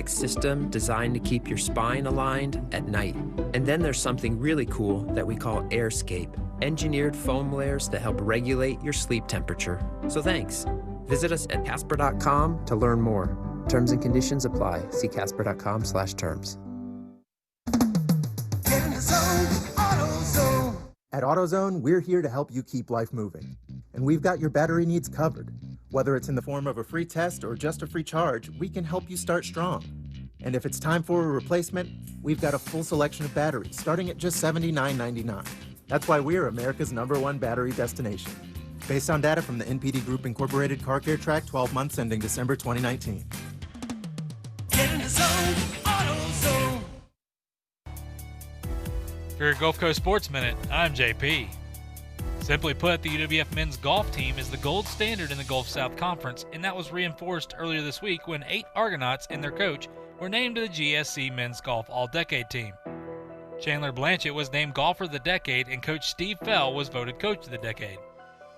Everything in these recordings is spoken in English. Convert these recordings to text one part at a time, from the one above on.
ergonomic system designed to keep your spine aligned at night. And then there's something really cool that we call AirScape, engineered foam layers that help regulate your sleep temperature. So thanks. Visit us at Casper.com to learn more. Terms and conditions apply. See Casper.com/terms. Get in the zone, AutoZone. At AutoZone, we're here to help you keep life moving. And we've got your battery needs covered. Whether it's in the form of a free test or just a free charge, we can help you start strong. And if it's time for a replacement, we've got a full selection of batteries starting at just $79.99. That's why we're America's #1 battery destination. Based on data from the NPD Group Incorporated Car Care Track, 12 months ending December 2019. Get in the zone, AutoZone. For your Gulf Coast Sports Minute, I'm JP. Simply put, the UWF men's golf team is the gold standard in the Gulf South Conference, and that was reinforced earlier this week when 8 Argonauts and their coach were named to the GSC Men's Golf All-Decade team. Chandler Blanchett was named Golfer of the Decade, and Coach Steve Fell was voted Coach of the Decade.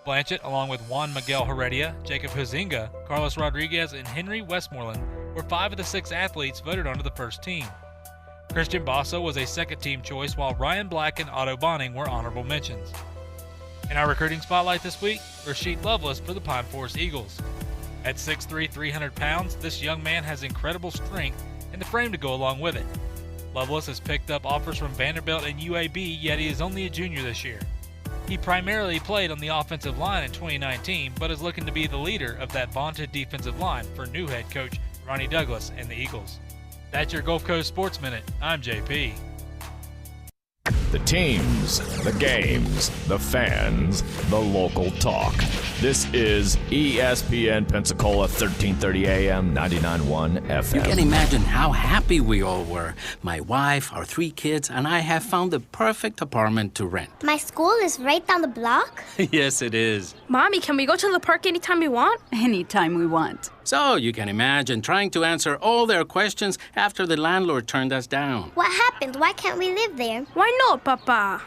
Blanchett, along with Juan Miguel Heredia, Jacob Huizinga, Carlos Rodriguez, and Henry Westmoreland, were 5 of the 6 athletes voted onto the first team. Christian Basso was a second-team choice, while Ryan Black and Otto Bonning were honorable mentions. In our recruiting spotlight this week, Rasheed Lovelace for the Pine Forest Eagles. At 6'3", 300 pounds, this young man has incredible strength and the frame to go along with it. Lovelace has picked up offers from Vanderbilt and UAB, yet he is only a junior this year. He primarily played on the offensive line in 2019, but is looking to be the leader of that vaunted defensive line for new head coach Ronnie Douglas and the Eagles. That's your Gulf Coast Sports Minute. I'm JP. The teams, the games, the fans, the local talk. This is ESPN Pensacola 1330 AM, 99.1 FM. You can imagine how happy we all were. My wife, our 3 kids, and I have found the perfect apartment to rent. My school is right down the block? Yes, it is. Mommy, can we go to the park anytime we want? Anytime we want. So you can imagine trying to answer all their questions after the landlord turned us down. What happened? Why can't we live there? Why not, Papa?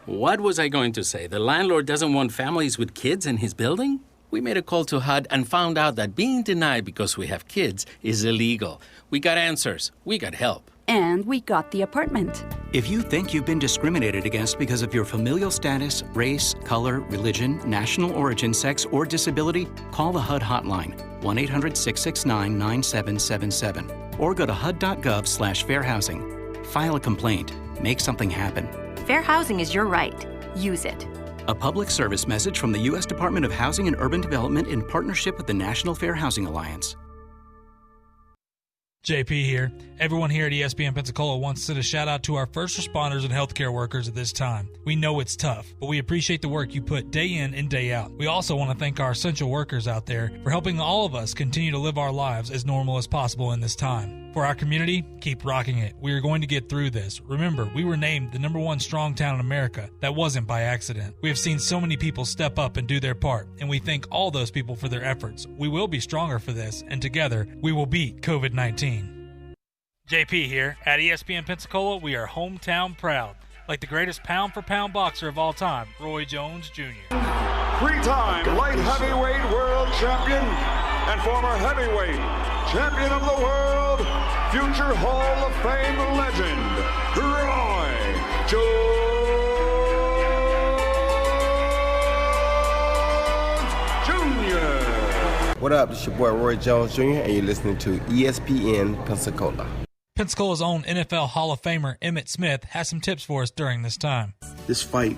What was I going to say? The landlord doesn't want families with kids in his building? We made a call to HUD and found out that being denied because we have kids is illegal. We got answers. We got help. And we got the apartment. If you think you've been discriminated against because of your familial status, race, color, religion, national origin, sex, or disability, call the HUD hotline, 1-800-669-9777, or go to hud.gov/fairhousing. File a complaint. Make something happen. Fair housing is your right. Use it. A public service message from the U.S. Department of Housing and Urban Development in partnership with the National Fair Housing Alliance. JP here. Everyone here at ESPN Pensacola wants to send a shout out to our first responders and healthcare workers at this time. We know it's tough, but we appreciate the work you put day in and day out. We also want to thank our essential workers out there for helping all of us continue to live our lives as normal as possible in this time. For our community, keep rocking it. We are going to get through this. Remember, we were named the #1 strong town in America. That wasn't by accident. We have seen so many people step up and do their part, and we thank all those people for their efforts. We will be stronger for this, and together, we will beat COVID-19. JP here. At ESPN Pensacola, we are hometown proud. Like the greatest pound-for-pound boxer of all time, Roy Jones Jr. 3-time light heavyweight world champion and former heavyweight champion of the world, future Hall of Fame legend, Roy Jones Jr. What up? It's your boy Roy Jones Jr. and you're listening to ESPN Pensacola. Pensacola's own NFL Hall of Famer Emmitt Smith has some tips for us during this time. This fight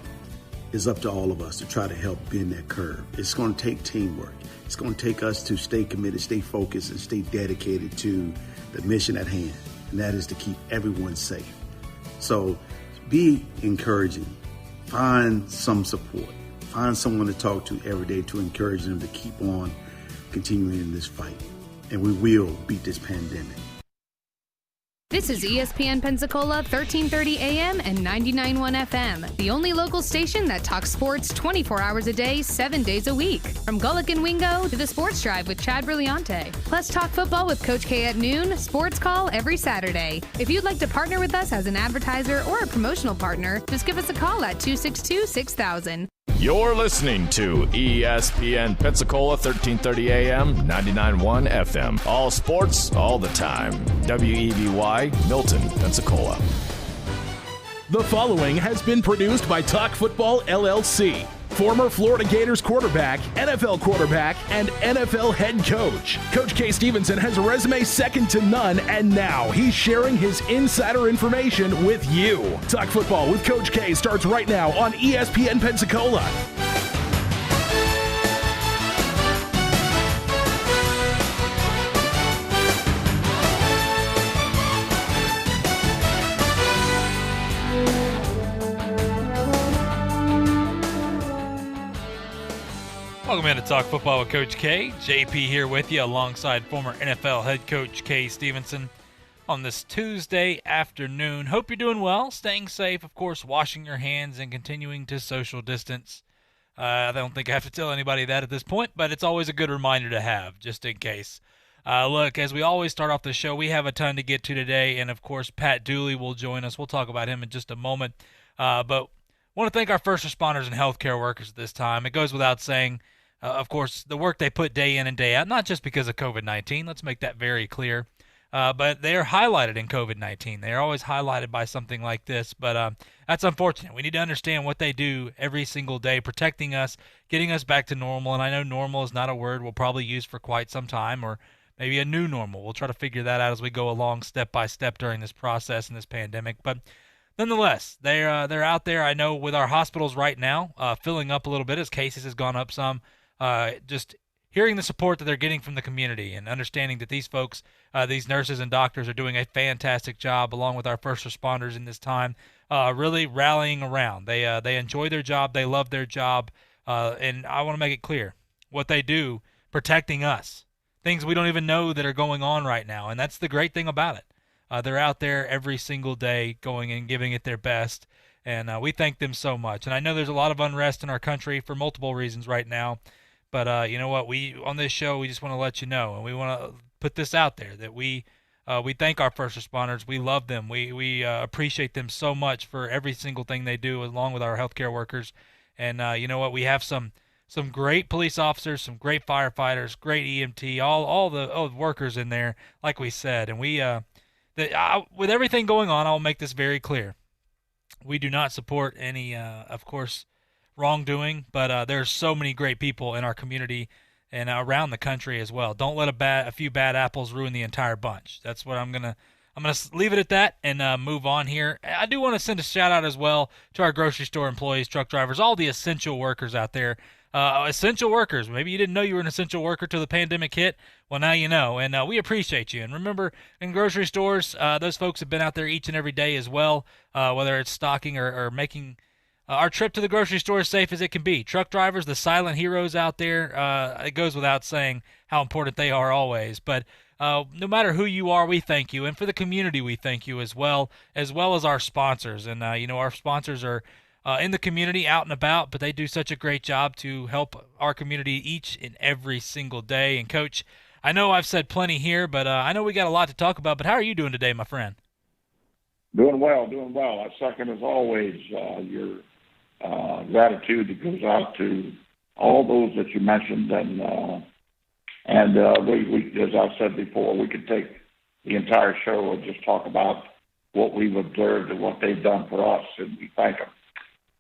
is up to all of us to try to help bend that curve. It's going to take teamwork. It's going to take us to stay committed, stay focused, and stay dedicated to the mission at hand, and that is to keep everyone safe. So be encouraging. Find some support. Find someone to talk to every day to encourage them to keep on continuing in this fight. And we will beat this pandemic. This is ESPN Pensacola 1330 AM and 99.1 FM, the only local station that talks sports 24 hours a day, 7 days a week. From Gulick and Wingo to the Sports Drive with Chad Brillante. Plus talk football with Coach K at noon, sports call every Saturday. If you'd like to partner with us as an advertiser or a promotional partner, just give us a call at 262-6000. You're listening to ESPN Pensacola, 1330 AM, 99.1 FM. All sports, all the time. WEBY, Milton, Pensacola. The following has been produced by Talk Football LLC. Former Florida Gators quarterback, NFL quarterback, and NFL head coach. Coach K. Stevenson has a resume second to none, and now he's sharing his insider information with you. Talk Football with Coach K starts right now on ESPN Pensacola. Welcome in to Talk Football with Coach K. JP here with you alongside former NFL head coach K. Stevenson on this Tuesday afternoon. Hope you're doing well, staying safe, of course, washing your hands and continuing to social distance. I don't think I have to tell anybody that at this point, but it's always a good reminder to have, just in case. Look, as we always start off the show, we have a ton to get to today, and of course, Pat Dooley will join us. We'll talk about him in just a moment. But I want to thank our first responders and healthcare workers at this time. It goes without saying, of course, the work they put day in and day out, not just because of COVID-19. Let's make that very clear. But they are highlighted in COVID-19. They are always highlighted by something like this. But that's unfortunate. We need to understand what they do every single day, protecting us, getting us back to normal. And I know normal is not a word we'll probably use for quite some time, or maybe a new normal. We'll try to figure that out as we go along step by step during this process and this pandemic. But nonetheless, they're out there. I know with our hospitals right now, filling up a little bit as cases has gone up some. Just hearing the support that they're getting from the community and understanding that these folks, these nurses and doctors are doing a fantastic job along with our first responders in this time, really rallying around. They enjoy their job. They love their job. And I want to make it clear what they do protecting us, things we don't even know that are going on right now. And that's the great thing about it. They're out there every single day going and giving it their best. And we thank them so much. And I know there's a lot of unrest in our country for multiple reasons right now. But you know what? We on this show, we just want to let you know, and we want to put this out there that we thank our first responders. We love them. We appreciate them so much for every single thing they do, along with our healthcare workers. And you know what? We have some great police officers, some great firefighters, great EMT, all the workers in there, like we said. And we with everything going on, I'll make this very clear. We do not support any, of course, wrongdoing, but there's so many great people in our community and around the country as well. Don't let a few bad apples ruin the entire bunch. That's what I'm gonna leave it at that and move on here. I do want to send a shout out as well to our grocery store employees, truck drivers, all the essential workers out there. Essential workers. Maybe you didn't know you were an essential worker till the pandemic hit. Well, now you know, and we appreciate you. And remember, in grocery stores, those folks have been out there each and every day as well, whether it's stocking or making our trip to the grocery store as safe as it can be. Truck drivers, the silent heroes out there, it goes without saying how important they are always. But no matter who you are, we thank you. And for the community, we thank you as well as our sponsors. And, our sponsors are in the community, out and about, but they do such a great job to help our community each and every single day. And, Coach, I know I've said plenty here, but I know we got a lot to talk about. But how are you doing today, my friend? Doing well. I second, as always, your gratitude that goes out to all those that you mentioned, and we, as I said before, we could take the entire show and just talk about what we've observed and what they've done for us, and we thank them.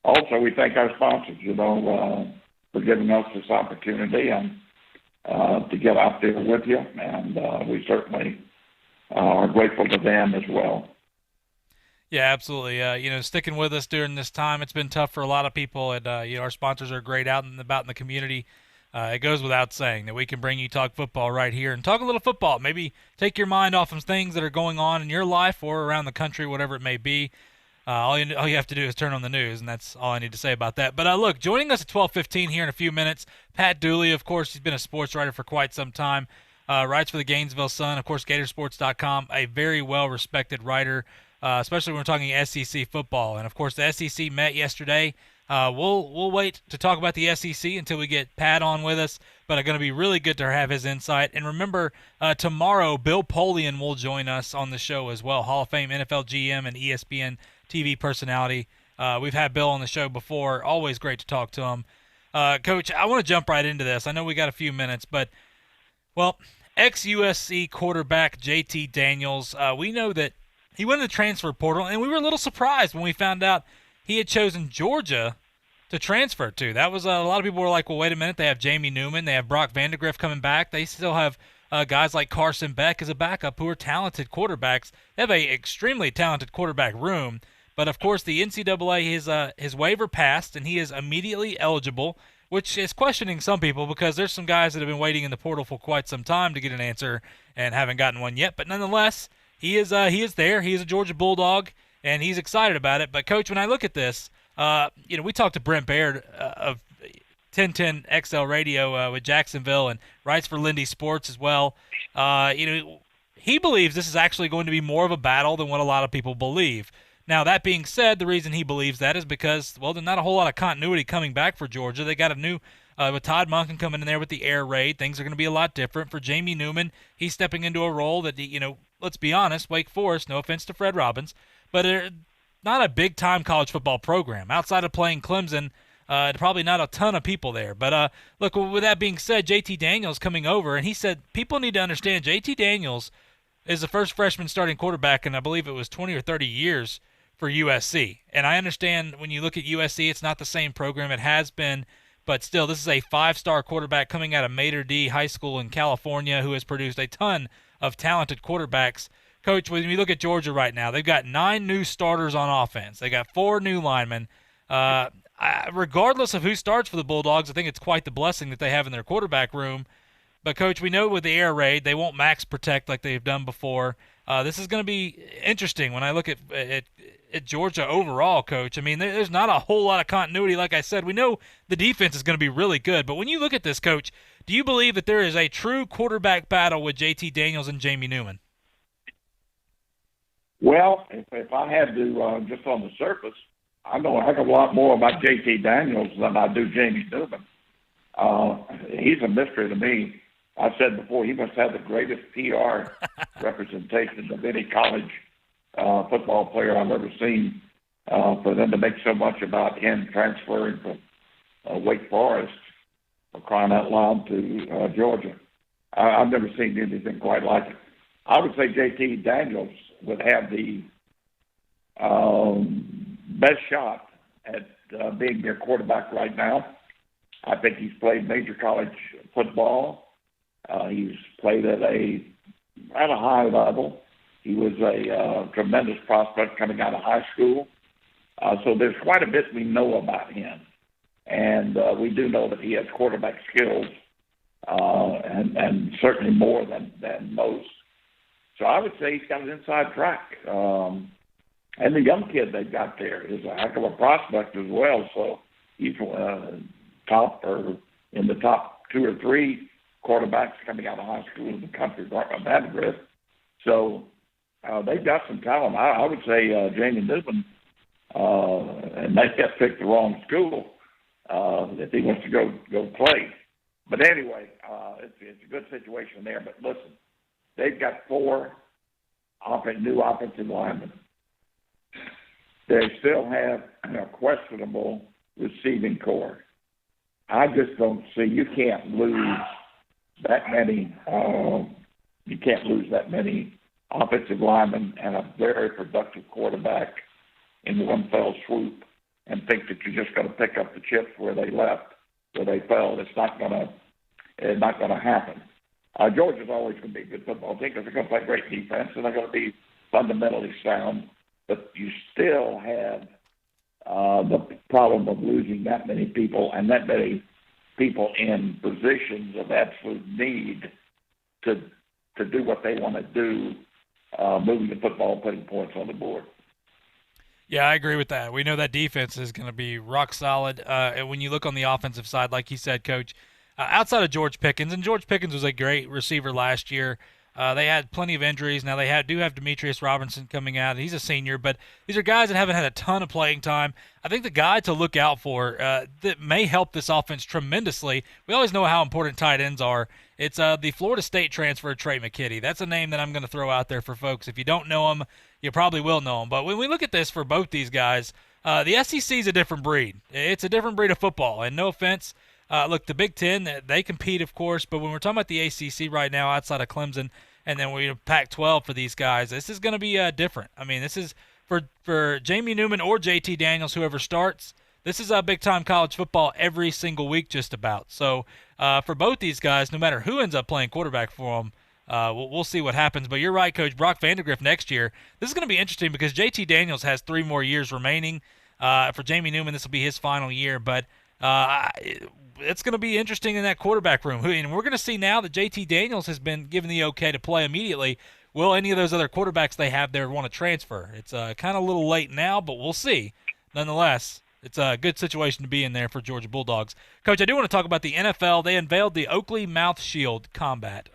Also, we thank our sponsors, for giving us this opportunity and to get out there with you, and we certainly are grateful to them as well. Yeah, absolutely. Sticking with us during this time, it's been tough for a lot of people, and our sponsors are great out and about in the community. It goes without saying that we can bring you Talk Football right here and talk a little football. Maybe take your mind off of things that are going on in your life or around the country, whatever it may be. All you have to do is turn on the news, and that's all I need to say about that. But look, joining us at 12:15 here in a few minutes, Pat Dooley. Of course, he's been a sports writer for quite some time. Writes for the Gainesville Sun, of course, Gatorsports.com. A very well-respected writer. Especially when we're talking SEC football. And, of course, the SEC met yesterday. We'll wait to talk about the SEC until we get Pat on with us, but it's going to be really good to have his insight. And remember, tomorrow, Bill Polian will join us on the show as well, Hall of Fame NFL GM and ESPN TV personality. We've had Bill on the show before. Always great to talk to him. Coach, I want to jump right into this. I know we got a few minutes, but, well, ex-USC quarterback JT Daniels, we know that he went in the transfer portal, and we were a little surprised when we found out he had chosen Georgia to transfer to. That was a lot of people were like, well, wait a minute. They have Jamie Newman. They have Brock Vandegrift coming back. They still have guys like Carson Beck as a backup who are talented quarterbacks. They have a extremely talented quarterback room. But, of course, the NCAA, his waiver passed, and he is immediately eligible, which is questioning some people because there's some guys that have been waiting in the portal for quite some time to get an answer and haven't gotten one yet. But nonetheless, he is there. He is a Georgia Bulldog, and he's excited about it. But, Coach, when I look at this, we talked to Brent Baird of 1010 XL Radio with Jacksonville and writes for Lindy Sports as well. He believes this is actually going to be more of a battle than what a lot of people believe. Now, that being said, the reason he believes that is because, well, there's not a whole lot of continuity coming back for Georgia. They got a new, with Todd Monken coming in there with the air raid, things are going to be a lot different. For Jamie Newman, he's stepping into a role that, let's be honest, Wake Forest, no offense to Fred Robbins, but they're not a big-time college football program. Outside of playing Clemson, probably not a ton of people there. But, look, with that being said, JT Daniels coming over, and he said people need to understand JT Daniels is the first freshman starting quarterback in, I believe it was 20 or 30 years for USC. And I understand when you look at USC, it's not the same program it has been, but still, this is a 5-star quarterback coming out of Mater D High School in California who has produced a ton of talented quarterbacks. Coach, when you look at Georgia right now, they've got 9 new starters on offense. They got 4 new linemen. Regardless of who starts for the Bulldogs, I think it's quite the blessing that they have in their quarterback room. But, Coach, we know with the air raid, they won't max protect like they've done before. This is going to be interesting when I look at Georgia overall, Coach. I mean, there's not a whole lot of continuity. Like I said, we know the defense is going to be really good. But when you look at this, Coach, do you believe that there is a true quarterback battle with JT Daniels and Jamie Newman? Well, if I had to, just on the surface, I know a heck of a lot more about JT Daniels than I do Jamie Newman. He's a mystery to me. I said before, he must have the greatest PR representation of any college football player I've ever seen. For them to make so much about him transferring from Wake Forest, for crying out loud, to Georgia. I've never seen anything quite like it. I would say JT Daniels would have the best shot at being their quarterback right now. I think he's played major college football. He's played at a high level. He was a tremendous prospect coming out of high school. So there's quite a bit we know about him. And we do know that he has quarterback skills, and certainly more than most. So I would say he's got an inside track. And the young kid they got there is a heck of a prospect as well. So he's top or in the top 2 or 3 quarterbacks coming out of high school in the country, Vandegrift. So they've got some talent. I would say Jamie Newman, and they have picked the wrong school if he wants to go play. But anyway, it's a good situation there. But listen, they've got 4 new offensive linemen. They still have a questionable receiving core. I just don't see, you can't lose that many. You can't lose that many offensive linemen and a very productive quarterback in one fell swoop and think that you're just going to pick up the chips where they left, where they fell. It's not going to happen. Georgia's always going to be a good football team because they're going to play great defense and they're going to be fundamentally sound. But you still have the problem of losing that many people and that many people in positions of absolute need to do what they want to do, moving the football, putting points on the board. Yeah, I agree with that. We know that defense is going to be rock solid. And when you look on the offensive side, like you said, Coach, outside of George Pickens, and George Pickens was a great receiver last year, they had plenty of injuries. Now they do have Demetrius Robinson coming out. He's a senior, but these are guys that haven't had a ton of playing time. I think the guy to look out for that may help this offense tremendously, we always know how important tight ends are. It's the Florida State transfer, Trey McKitty. That's a name that I'm going to throw out there for folks. If you don't know him, you probably will know him. But when we look at this for both these guys, The SEC is a different breed. It's a different breed of football, and no offense. Look, the Big Ten, they compete, of course, but when we're talking about the ACC right now outside of Clemson, and then we Pac-12 for these guys, this is going to be different. I mean, this is for Jamie Newman or JT Daniels, whoever starts, this is a big-time college football every single week just about. So for both these guys, no matter who ends up playing quarterback for them, we'll see what happens. But you're right, Coach. Brock Vandegrift next year, this is going to be interesting because JT Daniels has 3 more years remaining. For Jamie Newman, this will be his final year. But it's going to be interesting in that quarterback room. And we're going to see now that JT Daniels has been given the okay to play immediately. Will any of those other quarterbacks they have there want to transfer? It's kind of a little late now, but we'll see. Nonetheless, it's a good situation to be in there for Georgia Bulldogs. Coach, I do want to talk about the NFL. They unveiled the Oakley Mouth Shield Combat.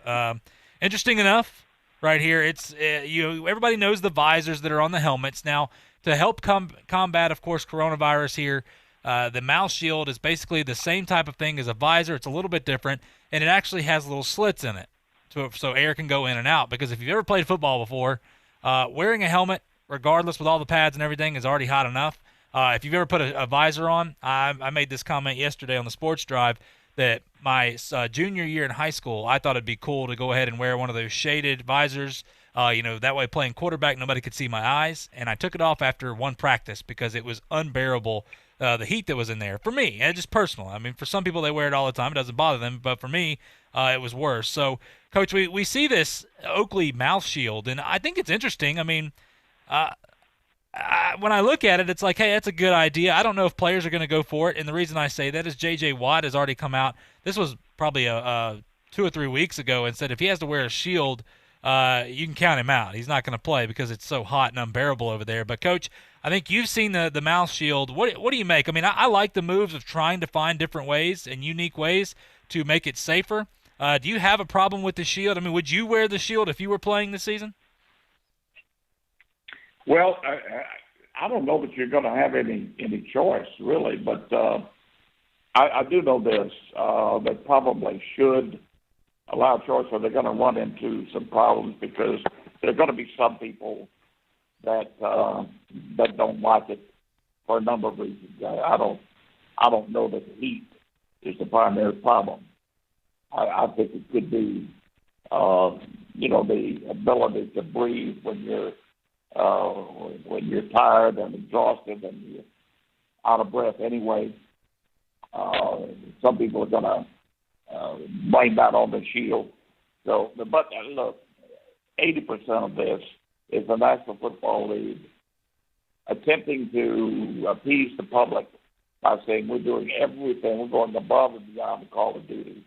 Interesting enough, right here, it's everybody knows the visors that are on the helmets. Now, to help combat, of course, coronavirus here, the mouth shield is basically the same type of thing as a visor. It's a little bit different, and it actually has little slits in it so air can go in and out. Because if you've ever played football before, wearing a helmet, regardless with all the pads and everything, is already hot enough. If you've ever put a visor on, I made this comment yesterday on the Sports Drive that my junior year in high school, I thought it'd be cool to go ahead and wear one of those shaded visors. That way playing quarterback, nobody could see my eyes. And I took it off after one practice because it was unbearable, the heat that was in there. For me, and just personal. I mean, for some people, they wear it all the time. It doesn't bother them. But for me, it was worse. So, Coach, we see this Oakley mouth shield, and I think it's interesting. I mean, when I look at it, it's like, hey, that's a good idea. I don't know if players are going to go for it, and the reason I say that is J.J. Watt has already come out. This was probably 2 or 3 weeks ago and said if he has to wear a shield, you can count him out. He's not going to play because it's so hot and unbearable over there. But, Coach, I think you've seen the mouth shield. What do you make? I mean, I like the moves of trying to find different ways and unique ways to make it safer. Do you have a problem with the shield? I mean, would you wear the shield if you were playing this season? Well, I don't know that you're going to have any choice, really, but I do know this. They probably should allow choice, or they're going to run into some problems because there are going to be some people that don't like it for a number of reasons. I don't know that heat is the primary problem. I think it could be, the ability to breathe when you're tired and exhausted and you're out of breath anyway. Some people are going to blame that on the shield. So, but look, 80% of this is the National Football League attempting to appease the public by saying we're doing everything, we're going above and beyond the call of duty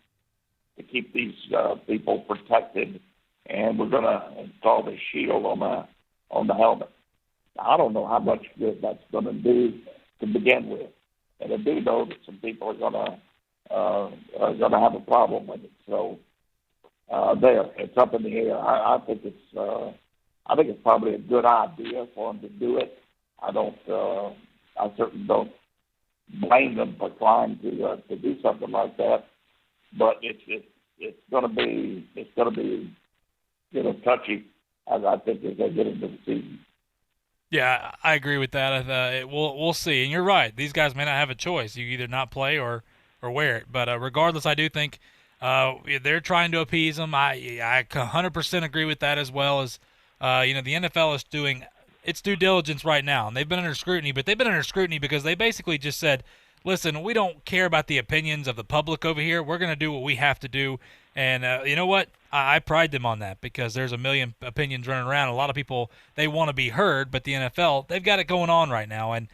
to keep these people protected, and we're going to install the shield on the helmet. Now, I don't know how much good that's going to do to begin with, and I do know that some people are going to have a problem with it. So it's up in the air. I think it's probably a good idea for them to do it. I certainly don't blame them for trying to do something like that, but it's going to be touchy, as I think, as they get into the season. Yeah, I agree with that. We'll see. And you're right. These guys may not have a choice. You either not play or wear it. But regardless, I do think they're trying to appease them. I 100% agree with that, as well as the NFL is doing its due diligence right now. And they've been under scrutiny, but they've been under scrutiny because they basically just said, listen, we don't care about the opinions of the public over here. We're going to do what we have to do. And you know what? I pride them on that because there's a million opinions running around. A lot of people, they want to be heard, but the NFL, they've got it going on right now. And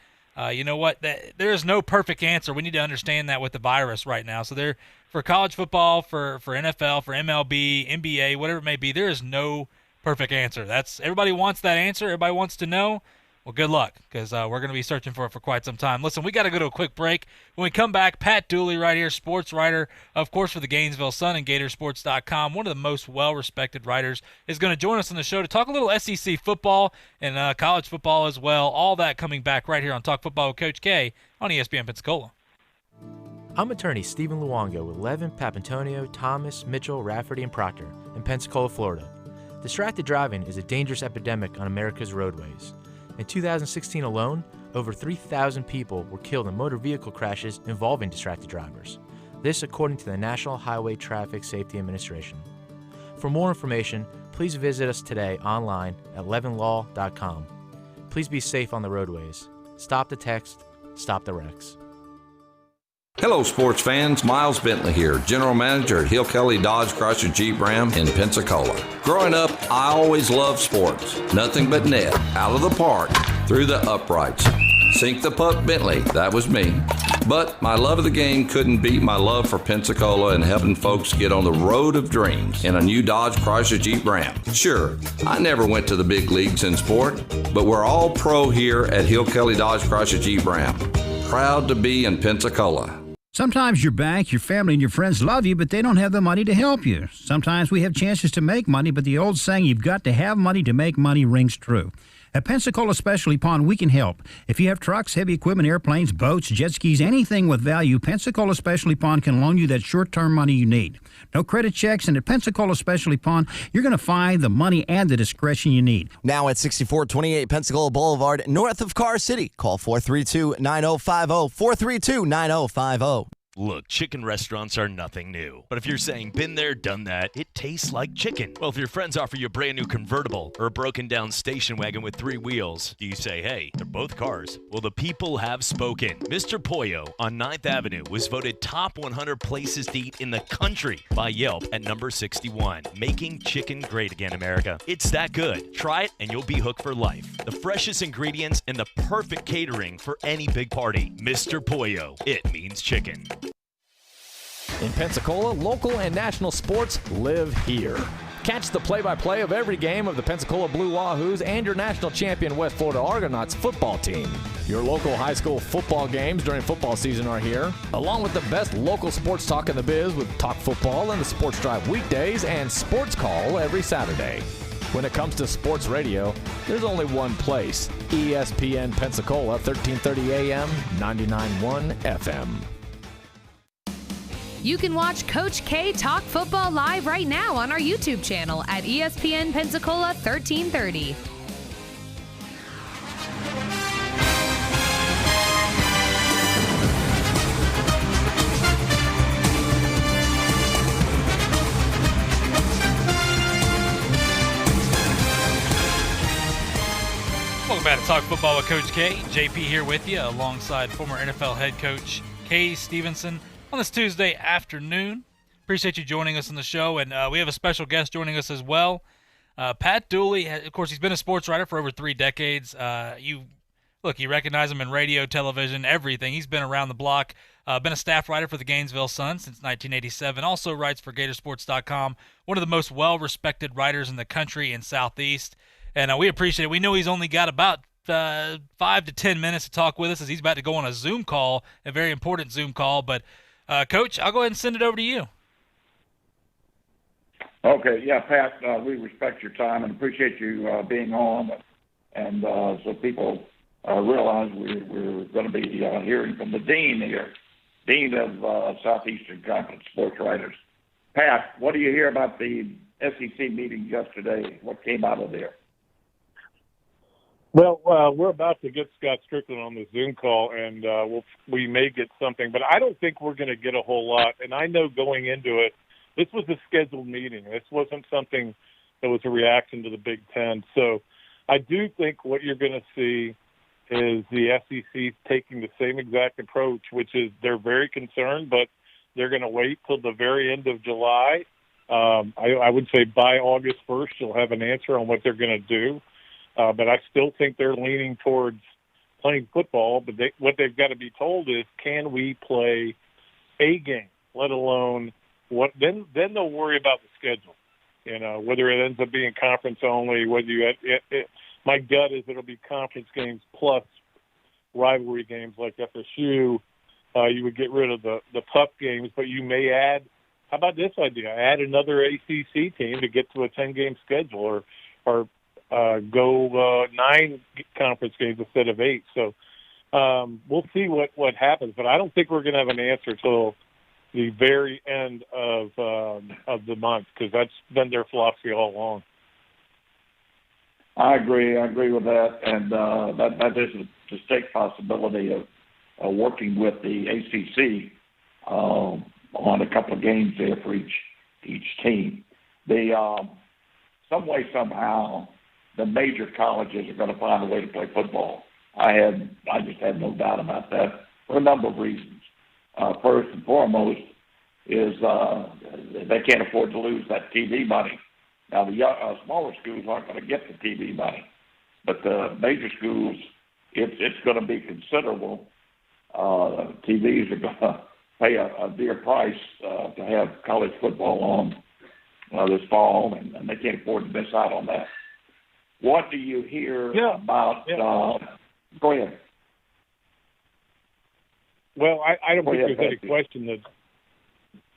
you know what? There is no perfect answer. We need to understand that with the virus right now. So for college football, for NFL, for MLB, NBA, whatever it may be, there is no perfect answer. Everybody wants that answer. Everybody wants to know. Well, good luck, because we're going to be searching for it for quite some time. Listen, we got to go to a quick break. When we come back, Pat Dooley right here, sports writer, of course, for the Gainesville Sun and Gatorsports.com, one of the most well-respected writers, is going to join us on the show to talk a little SEC football and college football as well. All that coming back right here on Talk Football with Coach K on ESPN Pensacola. I'm attorney Stephen Luongo with Levin, Papantonio, Thomas, Mitchell, Rafferty, and Proctor in Pensacola, Florida. Distracted driving is a dangerous epidemic on America's roadways. In 2016 alone, over 3,000 people were killed in motor vehicle crashes involving distracted drivers. This according to the National Highway Traffic Safety Administration. For more information, please visit us today online at levinlaw.com. Please be safe on the roadways. Stop the text, stop the wrecks. Hello, sports fans. Miles Bentley here, General Manager at Hill Kelly Dodge Chrysler Jeep Ram in Pensacola. Growing up, I always loved sports. Nothing but net, out of the park, through the uprights. Sink the puck Bentley, that was me. But my love of the game couldn't beat my love for Pensacola and helping folks get on the road of dreams in a new Dodge Chrysler Jeep Ram. Sure, I never went to the big leagues in sport, but we're all pro here at Hill Kelly Dodge Chrysler Jeep Ram. Proud to be in Pensacola. Sometimes your bank, your family, and your friends love you, but they don't have the money to help you. Sometimes we have chances to make money, but the old saying, you've got to have money to make money, rings true. At Pensacola Specialty Pond, we can help. If you have trucks, heavy equipment, airplanes, boats, jet skis, anything with value, Pensacola Specialty Pond can loan you that short-term money you need. No credit checks, and at Pensacola Specialty Pond, you're going to find the money and the discretion you need. Now at 6428 Pensacola Boulevard, north of Car City. Call 432-9050, 432-9050. Look, chicken restaurants are nothing new. But if you're saying been there, done that, it tastes like chicken. Well, if your friends offer you a brand new convertible or a broken down station wagon with 3 wheels, do you say, hey, they're both cars? Well, the people have spoken. Mr. Pollo on 9th Avenue was voted top 100 places to eat in the country by Yelp at number 61. Making chicken great again, America. It's that good. Try it and you'll be hooked for life. The freshest ingredients and the perfect catering for any big party. Mr. Pollo. It means chicken. In Pensacola, local and national sports live here. Catch the play-by-play of every game of the Pensacola Blue Wahoos and your national champion West Florida Argonauts football team. Your local high school football games during football season are here, along with the best local sports talk in the biz with Talk Football and the Sports Drive weekdays and Sports Call every Saturday. When it comes to sports radio, there's only one place, ESPN Pensacola, 1330 AM, 99.1 FM. You can watch Coach K talk football live right now on our YouTube channel at ESPN Pensacola 1330. Welcome back to Talk Football with Coach K. JP here with you alongside former NFL head coach Kay Stevenson. On this Tuesday afternoon. Appreciate you joining us on the show, and we have a special guest joining us as well. Pat Dooley, of course, he's been a sports writer for over 3 decades. You recognize him in radio, television, everything. He's been around the block, been a staff writer for the Gainesville Sun since 1987, also writes for Gatorsports.com, one of the most well-respected writers in the country in Southeast, and we appreciate it. We know he's only got about 5 to 10 minutes to talk with us as he's about to go on a Zoom call, a very important Zoom call, but Coach, I'll go ahead and send it over to you. Okay, yeah, Pat, we respect your time and appreciate you being on, and so people realize we're going to be hearing from the dean here, dean of Southeastern Conference sports writers. Pat, what do you hear about the SEC meeting yesterday? What came out of there? Well, we're about to get Scott Strickland on the Zoom call, and we may get something, but I don't think we're going to get a whole lot. And I know going into it, this was a scheduled meeting. This wasn't something that was a reaction to the Big Ten. So I do think what you're going to see is the SEC taking the same exact approach, which is they're very concerned, but they're going to wait till the very end of July. I would say by August 1st, you'll have an answer on what they're going to do. But I still think they're leaning towards playing football. But what they've got to be told is, can we play a game, let alone what? Then they'll worry about the schedule. You know, whether it ends up being conference only, whether you my gut is it'll be conference games plus rivalry games like FSU. You would get rid of the tough games, but you may add. How about this idea? Add another ACC team to get to a 10-game schedule, or go 9 conference games instead of 8. So we'll see what happens. But I don't think we're going to have an answer till the very end of the month, because that's been their philosophy all along. I agree. I agree with that, and that is a distinct possibility of working with the ACC on a couple of games there for each team. Some way, somehow, the major colleges are going to find a way to play football. I just had no doubt about that for a number of reasons. First and foremost is they can't afford to lose that TV money. Now, the smaller schools aren't going to get the TV money, but the major schools, it's going to be considerable. TVs are going to pay a dear price to have college football on this fall, and they can't afford to miss out on that. What do you hear about? Go ahead. Well, I don't think there's any question that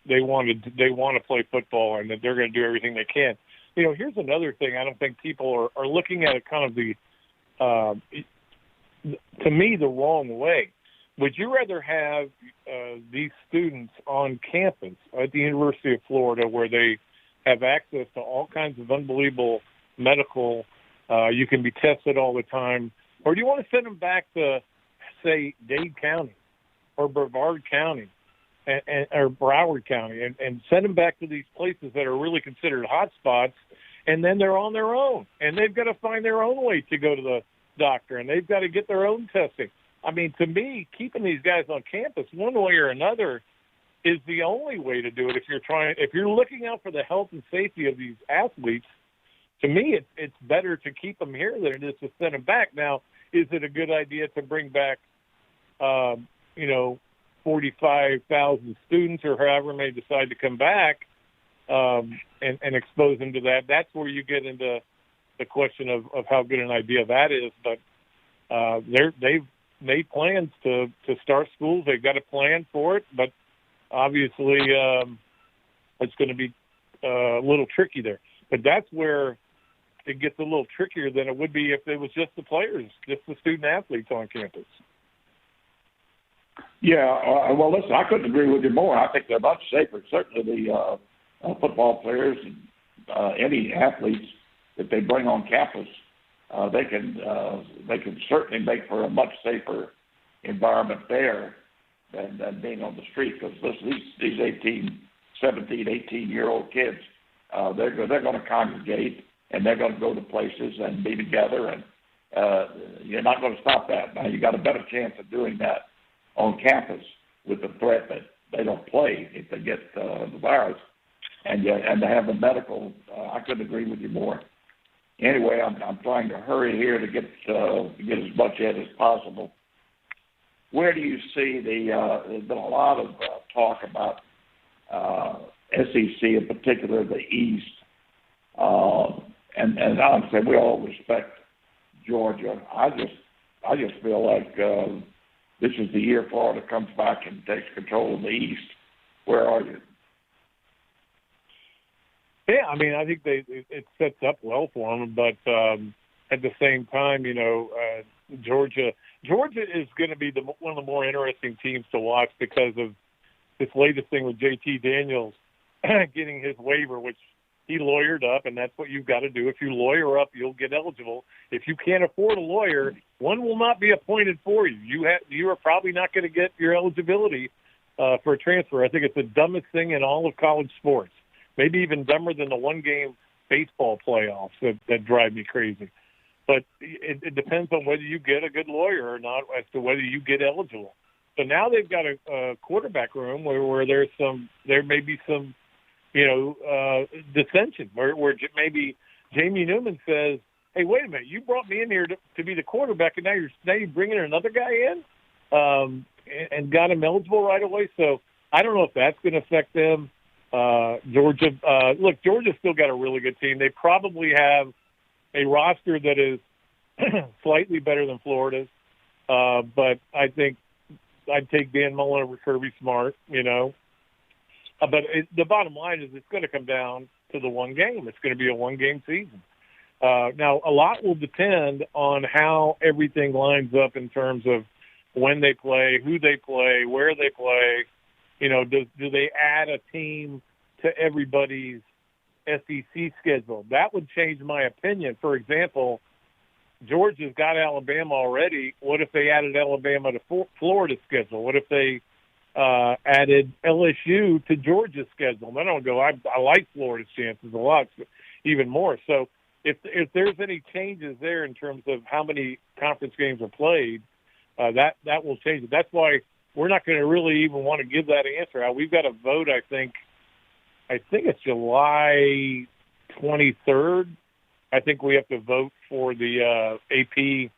they want to play football and that they're going to do everything they can. You know, here's another thing. I don't think people are looking at it kind of to me, the wrong way. Would you rather have these students on campus at the University of Florida where they have access to all kinds of unbelievable medical, you can be tested all the time, or do you want to send them back to, say, Dade County or Brevard County or Broward County and send them back to these places that are really considered hot spots, and then they're on their own, and they've got to find their own way to go to the doctor, and they've got to get their own testing. I mean, to me, keeping these guys on campus one way or another is the only way to do it. If you're looking out for the health and safety of these athletes, to me, it's better to keep them here than it is to send them back. Now, is it a good idea to bring back, 45,000 students or however many decide to come back and expose them to that? That's where you get into the question of how good an idea that is. But they've made plans to start schools. They've got a plan for it, but obviously it's going to be a little tricky there. But that's where it gets a little trickier than it would be if it was just the players, just the student athletes on campus. Yeah, well, listen, I couldn't agree with you more. I think they're much safer. Certainly the football players and any athletes that they bring on campus, they can certainly make for a much safer environment there than being on the street. Because these 17, 18-year-old kids, they're going to congregate and they're going to go to places and be together, and you're not going to stop that. Now, you got a better chance of doing that on campus with the threat that they don't play if they get the virus, and to have the medical. I couldn't agree with you more. Anyway, I'm trying to hurry here to get as much in as possible. Where do you see there's been a lot of talk about SEC, in particular the East, and honestly, we all respect Georgia. I just feel like this is the year Florida comes back and takes control of the East. Where are you? Yeah, I mean, I think it sets up well for them, but at the same time, Georgia is going to be one of the more interesting teams to watch because of this latest thing with JT Daniels getting his waiver, which he lawyered up, and that's what you've got to do. If you lawyer up, you'll get eligible. If you can't afford a lawyer, one will not be appointed for you. You are probably not going to get your eligibility for a transfer. I think it's the dumbest thing in all of college sports. Maybe even dumber than the one-game baseball playoffs that drive me crazy. But it depends on whether you get a good lawyer or not as to whether you get eligible. So now they've got a quarterback room where there may be some dissension, where maybe Jamie Newman says, "Hey, wait a minute! You brought me in here to be the quarterback, and now you're bringing another guy in and got him eligible right away." So I don't know if that's going to affect them. Georgia's still got a really good team. They probably have a roster that is slightly better than Florida's, but I think I'd take Dan Mullen over Kirby Smart, But the bottom line is it's going to come down to the one game. It's going to be a one-game season. Now, a lot will depend on how everything lines up in terms of when they play, who they play, where they play. Do they add a team to everybody's SEC schedule? That would change my opinion. For example, Georgia's got Alabama already. What if they added Alabama to Florida's schedule? What if they added LSU to Georgia's schedule? Then I'll go, I like Florida's chances a lot, even more. So if there's any changes there in terms of how many conference games are played, that will change it. That's why we're not going to really even want to give that answer out. We've got to vote, I think it's July 23rd. I think we have to vote for the AP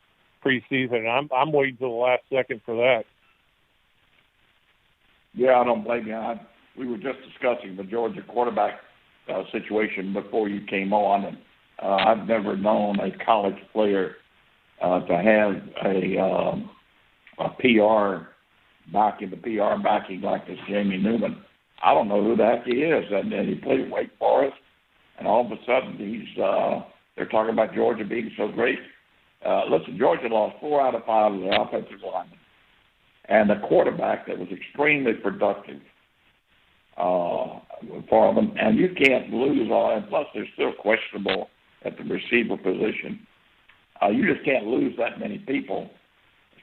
preseason. I'm waiting till the last second for that. Yeah, I don't blame you. We were just discussing the Georgia quarterback situation before you came on, and I've never known a college player to have a PR backing, the PR backing like this Jamie Newman. I don't know who the heck he is, and he played Wake Forest, and all of a sudden they're talking about Georgia being so great. Listen, Georgia lost 4 out of 5 of their offensive linemen, and a quarterback that was extremely productive for them. And you can't lose all that. Plus, they're still questionable at the receiver position. You just can't lose that many people,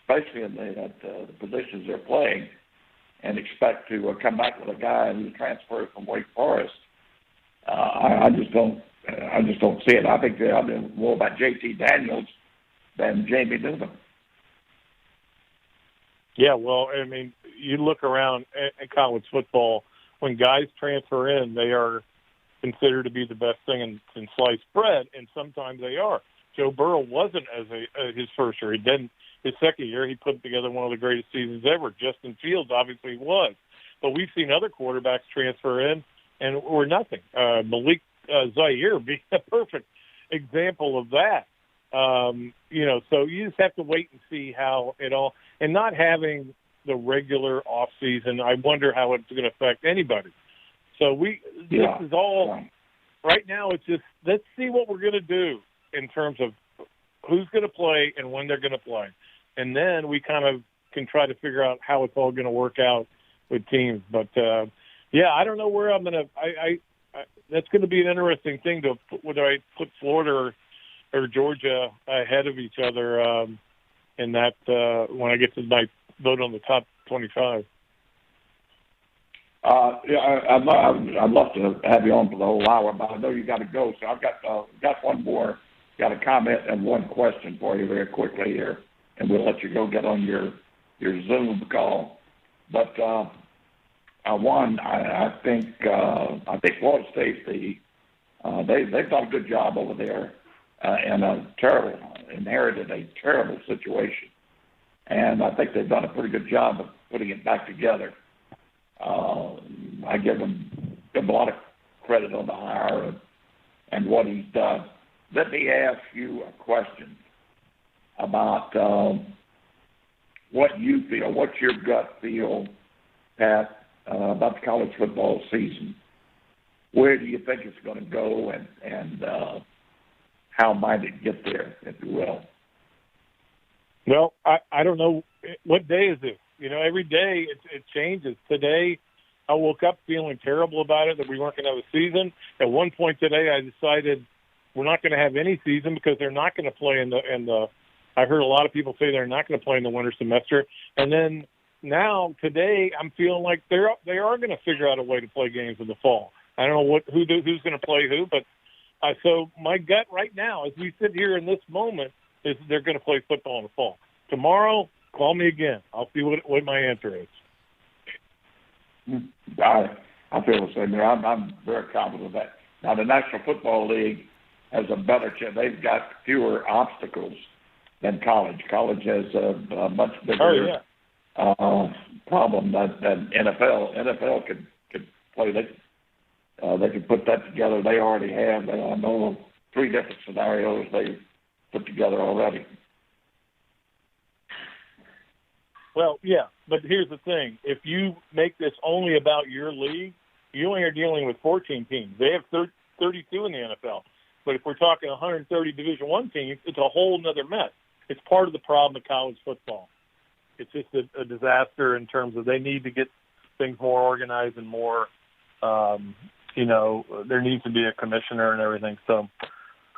especially at the positions they're playing, and expect to come back with a guy who transferred from Wake Forest. I just don't see it. I think I've been more about J.T. Daniels than Jamie Newman. Yeah, well, I mean, you look around at college football, when guys transfer in, they are considered to be the best thing in sliced bread, and sometimes they are. Joe Burrow wasn't his first year. He didn't. His second year, he put together one of the greatest seasons ever. Justin Fields obviously was. But we've seen other quarterbacks transfer in and were nothing. Malik Zaire being a perfect example of that. So you just have to wait and see how it all – and not having the regular off season, I wonder how it's going to affect anybody. So this is all – right now it's just let's see what we're going to do in terms of who's going to play and when they're going to play. And then we kind of can try to figure out how it's all going to work out with teams. But, I don't know where I'm going to – that's going to be an interesting thing to whether I put Florida or Georgia ahead of each other in that when I get to my vote on the top 25. I'd love to have you on for the whole hour, but I know you got to go. So I've got one more, got a comment and one question for you very quickly here, and we'll let you go get on your Zoom call. But one, I think Florida State they've done a good job over there, and inherited a terrible situation, and I think they've done a pretty good job of putting it back together. I give him a lot of credit on the hire and what he's done. Let me ask you a question about what you feel, what's your gut feel, Pat, about the college football season. Where do you think it's going to go, and how might it get there, if you will? Well, I don't know. What day is it? Every day it changes. Today, I woke up feeling terrible about it, that we weren't going to have a season. At one point today, I decided we're not going to have any season because they're not going to play in the I heard a lot of people say they're not going to play in the winter semester. And then now, today, I'm feeling like they are going to figure out a way to play games in the fall. I don't know who's going to play who, but so my gut right now, as we sit here in this moment, is they're going to play football in the fall. Tomorrow, call me again. I'll see what my answer is. I feel the same way. I'm very confident of that. Now, the National Football League has a better chance. They've got fewer obstacles than college. College has a much bigger problem than NFL. NFL could play. They could put that together. They already have. I know 3 different scenarios they've put together already. Well, yeah, but here's the thing. If you make this only about your league, you only are dealing with 14 teams. They have 32 in the NFL. But if we're talking 130 Division I teams, it's a whole other mess. It's part of the problem of college football. It's just a disaster in terms of they need to get things more organized and more, there needs to be a commissioner and everything. So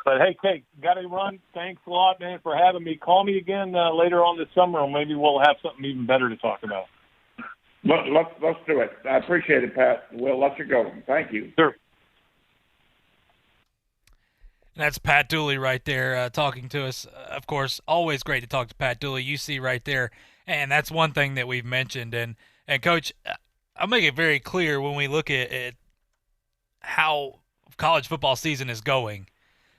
But hey, Kate, got to run. Thanks a lot, man, for having me. Call me again later on this summer, and maybe we'll have something even better to talk about. Let's do it. I appreciate it, Pat. We'll let you go. Thank you. Sure. That's Pat Dooley right there talking to us. Of course, always great to talk to Pat Dooley. You see right there, and that's one thing that we've mentioned. And Coach, I'll make it very clear when we look at how college football season is going.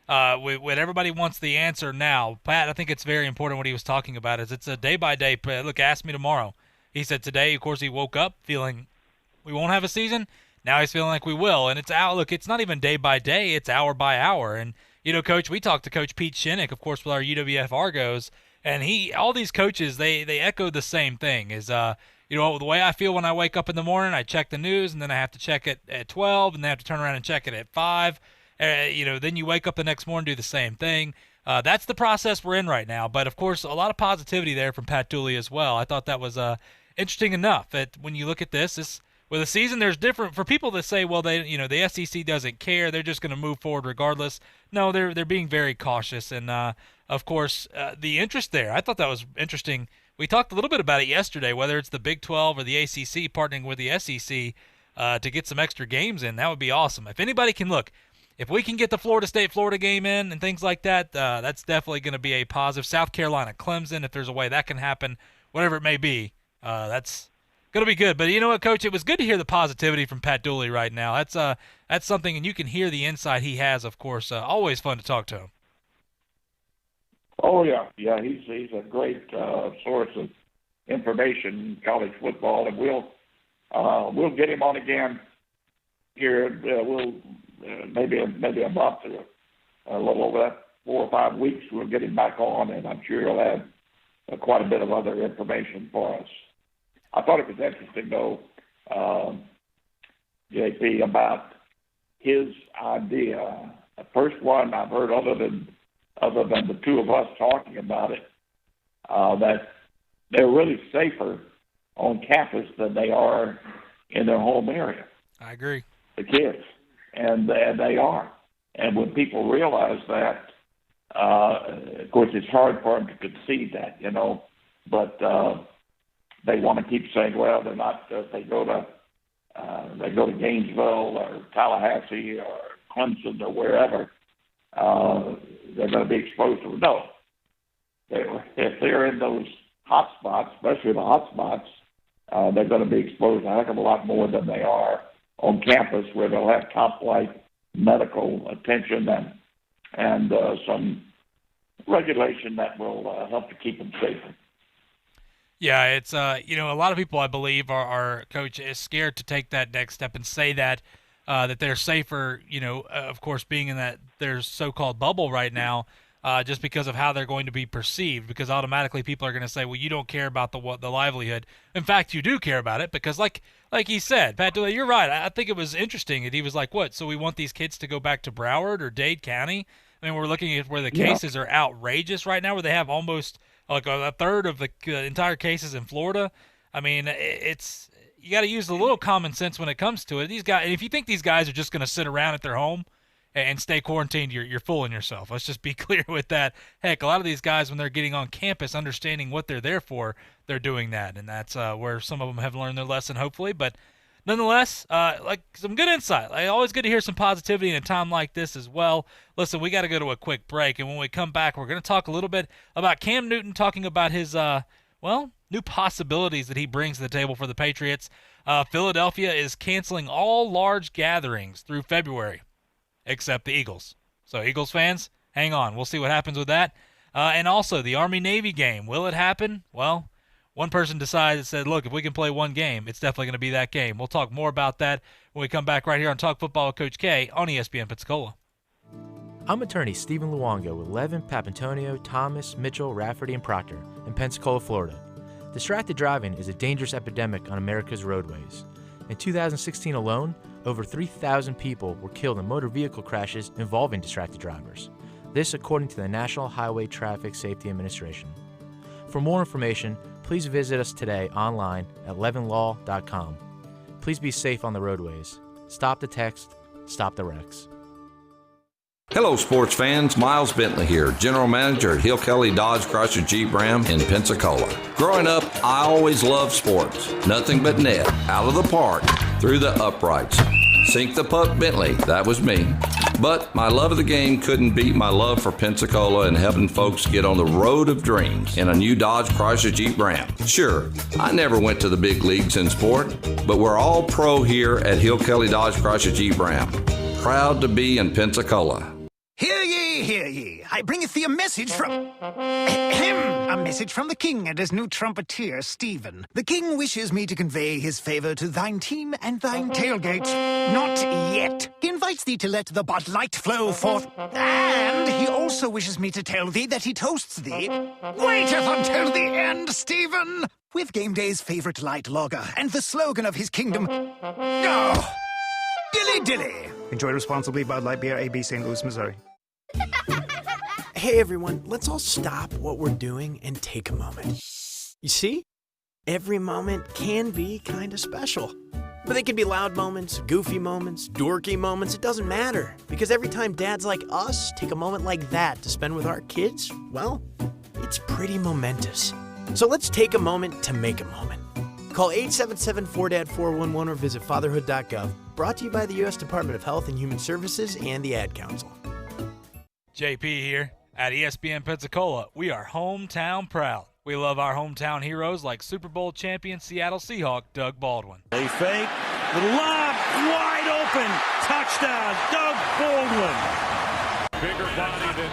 When everybody wants the answer now, Pat, I think it's very important what he was talking about is it's a day-by-day. Look, ask me tomorrow. He said today, of course, he woke up feeling we won't have a season. Now he's feeling like we will. And it's out. Look, it's not even day by day. It's hour by hour. And, you know, Coach, we talked to Coach Pete Shinnick, of course, with our UWF Argos, and all these coaches, they echoed the same thing is, you know, the way I feel when I wake up in the morning, I check the news, and then I have to check it at 12, and then I have to turn around and check it at 5. You know, then you wake up the next morning, do the same thing. That's the process we're in right now. But, of course, a lot of positivity there from Pat Dooley as well. I thought that was interesting enough that when you look at this with a season, there's different for people that say, well, the SEC doesn't care. They're just going to move forward regardless. No, they're being very cautious. And, of course, the interest there, I thought that was interesting. We talked a little bit about it yesterday, whether it's the Big 12 or the ACC partnering with the SEC to get some extra games in. That would be awesome. If anybody can look, if we can get the Florida State-Florida game in and things like that, that's definitely going to be a positive. South Carolina-Clemson, if there's a way that can happen, whatever it may be, that's going to be good. But you know what, Coach? It was good to hear the positivity from Pat Dooley right now. That's something, and you can hear the insight he has, of course. Always fun to talk to him. Oh, yeah. Yeah, he's a great source of information in college football, and we'll get him on again here. We'll maybe a month or a little over that 4 or 5 weeks. We'll get him back on, and I'm sure he'll have quite a bit of other information for us. I thought it was interesting, though, JP, about his idea. The first one I've heard other than the two of us talking about it, that they're really safer on campus than they are in their home area. I agree. The kids, and they are. And when people realize that, of course, it's hard for them to concede that, you know, but they want to keep saying, well, they're not. They go to Gainesville or Tallahassee or Clemson or wherever. They're going to be exposed to it. No. If they're in those hot spots, especially the hot spots, they're going to be exposed a heck of a lot more than they are on campus, where they'll have top-flight medical attention and some regulation that will help to keep them safer. Yeah, it's a lot of people, I believe, are Coach, is scared to take that next step and say that they're safer, of course, being in that their so-called bubble right now, just because of how they're going to be perceived, because automatically people are going to say, well, you don't care about the livelihood. In fact, you do care about it, because like he said, Pat Dooley, you're right. I think it was interesting that he was like, what, so we want these kids to go back to Broward or Dade County? I mean, we're looking at where the cases are outrageous right now, where they have almost like a third of the entire cases in Florida. I mean, you got to use a little common sense when it comes to it. These guys, and if you think these guys are just going to sit around at their home and stay quarantined, you're fooling yourself. Let's just be clear with that. Heck, a lot of these guys, when they're getting on campus, understanding what they're there for, they're doing that, and that's where some of them have learned their lesson, hopefully. But nonetheless, like some good insight. Always good to hear some positivity in a time like this as well. Listen, we got to go to a quick break, and when we come back, we're going to talk a little bit about Cam Newton, talking about his new possibilities that he brings to the table for the Patriots. Philadelphia is canceling all large gatherings through February, except the Eagles. So Eagles fans, hang on. We'll see what happens with that. And also the Army-Navy game. Will it happen? Well, one person said, look, if we can play one game, it's definitely going to be that game. We'll talk more about that when we come back right here on Talk Football with Coach K on ESPN Pensacola. I'm attorney Stephen Luongo with Levin, Papantonio, Thomas, Mitchell, Rafferty, and Proctor in Pensacola, Florida. Distracted driving is a dangerous epidemic on America's roadways. In 2016 alone, over 3,000 people were killed in motor vehicle crashes involving distracted drivers. This according to the National Highway Traffic Safety Administration. For more information, please visit us today online at levinlaw.com. Please be safe on the roadways. Stop the text. Stop the wrecks. Hello, sports fans. Miles Bentley here, General Manager at Hill Kelly Dodge Chrysler Jeep Ram in Pensacola. Growing up, I always loved sports. Nothing but net, out of the park, through the uprights. Sink the puck Bentley, that was me. But my love of the game couldn't beat my love for Pensacola and helping folks get on the road of dreams in a new Dodge Chrysler Jeep Ram. Sure, I never went to the big leagues in sport, but we're all pro here at Hill Kelly Dodge Chrysler Jeep Ram. Proud to be in Pensacola. Hear ye, hear ye. I bringeth thee a message from... a message from the king and his new trumpeter, Stephen. The king wishes me to convey his favor to thine team and thine tailgate. Not yet. He invites thee to let the Bud Light flow forth. And he also wishes me to tell thee that he toasts thee. Waiteth until the end, Stephen! With game day's favorite light lager and the slogan of his kingdom... Oh! Dilly dilly! Enjoy responsibly. Bud Light Beer, AB, St. Louis, Missouri. Hey everyone, let's all stop what we're doing and take a moment. You see? Every moment can be kind of special. But they can be loud moments, goofy moments, dorky moments, it doesn't matter. Because every time dads like us take a moment like that to spend with our kids, well, it's pretty momentous. So let's take a moment to make a moment. Call 877-4DAD-411 or visit fatherhood.gov. Brought to you by the U.S. Department of Health and Human Services and the Ad Council. JP here. At ESPN Pensacola, we are hometown proud. We love our hometown heroes like Super Bowl champion Seattle Seahawk Doug Baldwin. They fake, the lob, wide open, touchdown, Doug Baldwin. Bigger body than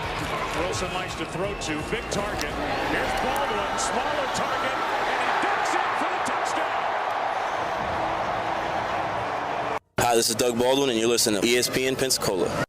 Wilson likes to throw to, big target. Here's Baldwin, smaller target, and he ducks in for the touchdown. Hi, this is Doug Baldwin, and you're listening to ESPN Pensacola.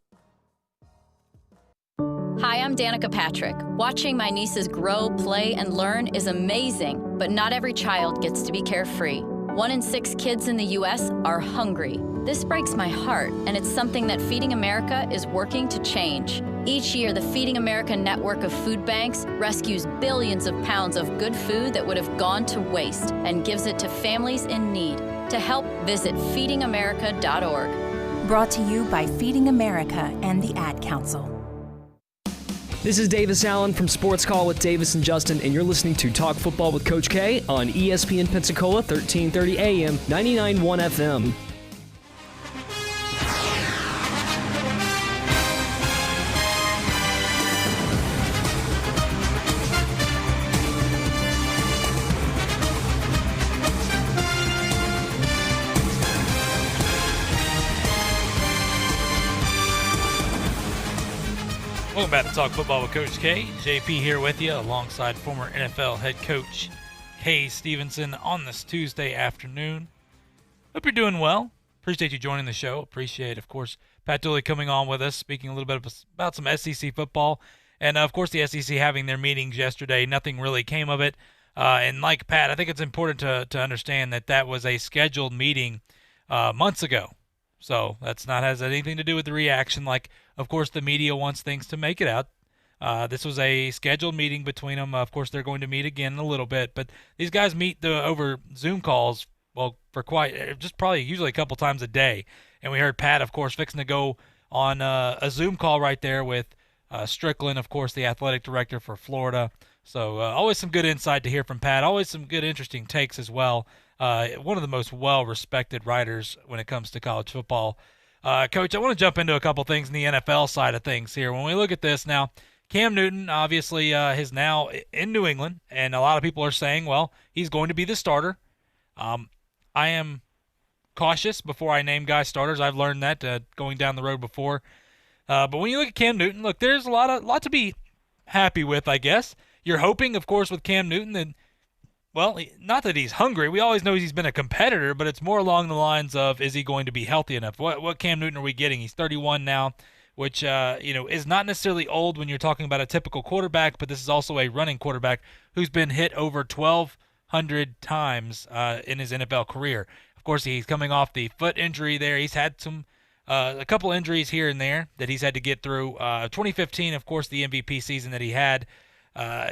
Hi, I'm Danica Patrick. Watching my nieces grow, play, and learn is amazing, but not every child gets to be carefree. 1 in 6 kids in the U.S. are hungry. This breaks my heart, and it's something that Feeding America is working to change. Each year, the Feeding America network of food banks rescues billions of pounds of good food that would have gone to waste and gives it to families in need. To help, visit feedingamerica.org. Brought to you by Feeding America and the Ad Council. This is Davis Allen from Sports Call with Davis and Justin, and you're listening to Talk Football with Coach K on ESPN Pensacola, 1330 AM, 99.1 FM. Welcome back to Talk Football with Coach K. JP here with you alongside former NFL head coach Kay Stevenson on this Tuesday afternoon. Hope you're doing well. Appreciate you joining the show. Appreciate, of course, Pat Dooley coming on with us, speaking a little bit about some SEC football. And, of course, the SEC having their meetings yesterday. Nothing really came of it. And like Pat, I think it's important to understand that was a scheduled meeting months ago. So that's not has anything to do with the reaction. Like, of course, the media wants things to make it out. This was a scheduled meeting between them. Of course, they're going to meet again in a little bit. But these guys meet over Zoom calls, well, for probably usually a couple times a day. And we heard Pat, of course, fixing to go on a Zoom call right there with Strickland, of course, the athletic director for Florida. So always some good insight to hear from Pat. Always some good, interesting takes as well. One of the most well-respected writers when it comes to college football. Coach, I want to jump into a couple things in the NFL side of things here. When we look at this now, Cam Newton obviously is now in New England, and a lot of people are saying, well, he's going to be the starter. I am cautious before I name guys starters. I've learned that going down the road before. But when you look at Cam Newton, look, there's a lot to be happy with, I guess. You're hoping, of course, with Cam Newton that, well, not that he's hungry. We always know he's been a competitor, but it's more along the lines of, is he going to be healthy enough? What Cam Newton are we getting? He's 31 now, which is not necessarily old when you're talking about a typical quarterback, but this is also a running quarterback who's been hit over 1,200 times in his NFL career. Of course, he's coming off the foot injury there. He's had a couple injuries here and there that he's had to get through. 2015, of course, the MVP season that he had.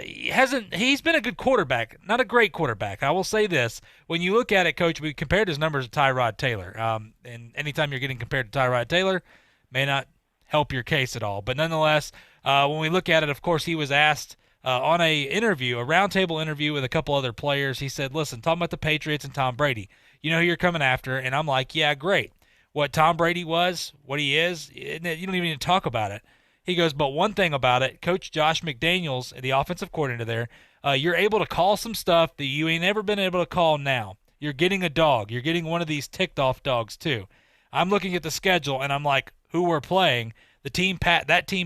He's been a good quarterback, not a great quarterback. I will say this. When you look at it, Coach, we compared his numbers to Tyrod Taylor. And anytime you're getting compared to Tyrod Taylor, may not help your case at all. But nonetheless, when we look at it, of course, he was asked on a roundtable interview with a couple other players. He said, listen, talking about the Patriots and Tom Brady, you know who you're coming after. And I'm like, yeah, great. What Tom Brady was, what he is, you don't even need to talk about it. He goes, but one thing about it, Coach Josh McDaniels, the offensive coordinator there, you're able to call some stuff that you ain't ever been able to call now. You're getting a dog. You're getting one of these ticked-off dogs, too. I'm looking at the schedule, and I'm like, who we're playing? That team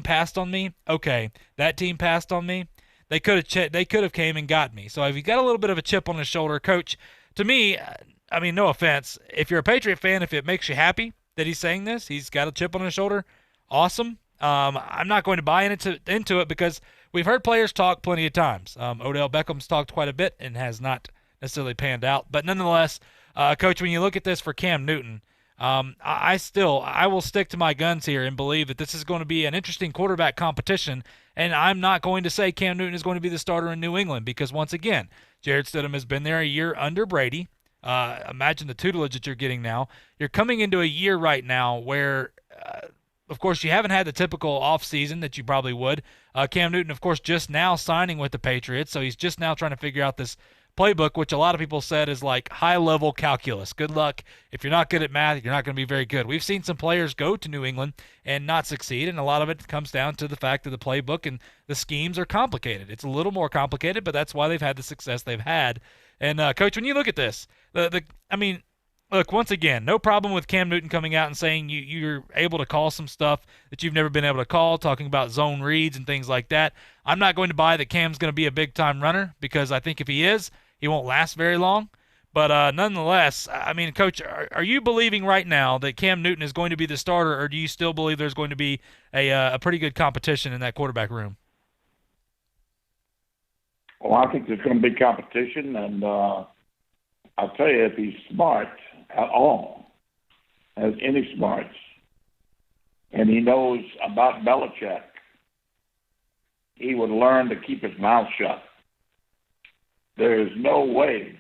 passed on me? Okay, that team passed on me? They could have came and got me. So if you got a little bit of a chip on his shoulder, Coach, to me, I mean, no offense, if you're a Patriot fan, if it makes you happy that he's saying this, he's got a chip on his shoulder, awesome. I'm not going to buy into it because we've heard players talk plenty of times. Odell Beckham's talked quite a bit and has not necessarily panned out. But nonetheless, Coach, when you look at this for Cam Newton, I will stick to my guns here and believe that this is going to be an interesting quarterback competition, and I'm not going to say Cam Newton is going to be the starter in New England because, once again, Jarrett Stidham has been there a year under Brady. Imagine the tutelage that you're getting now. You're coming into a year right now where, of course, you haven't had the typical offseason that you probably would. Cam Newton, of course, just now signing with the Patriots, so he's just now trying to figure out this playbook, which a lot of people said is like high-level calculus. Good luck. If you're not good at math, you're not going to be very good. We've seen some players go to New England and not succeed, and a lot of it comes down to the fact that the playbook and the schemes are complicated. It's a little more complicated, but that's why they've had the success they've had. And, Coach, when you look at this, look, once again, no problem with Cam Newton coming out and saying you're able to call some stuff that you've never been able to call, talking about zone reads and things like that. I'm not going to buy that Cam's going to be a big-time runner because I think if he is, he won't last very long. But nonetheless, I mean, Coach, are you believing right now that Cam Newton is going to be the starter, or do you still believe there's going to be a pretty good competition in that quarterback room? Well, I think there's going to be competition, and I'll tell you, if he's smart at all, has any smarts, and he knows about Belichick, he would learn to keep his mouth shut. There is no way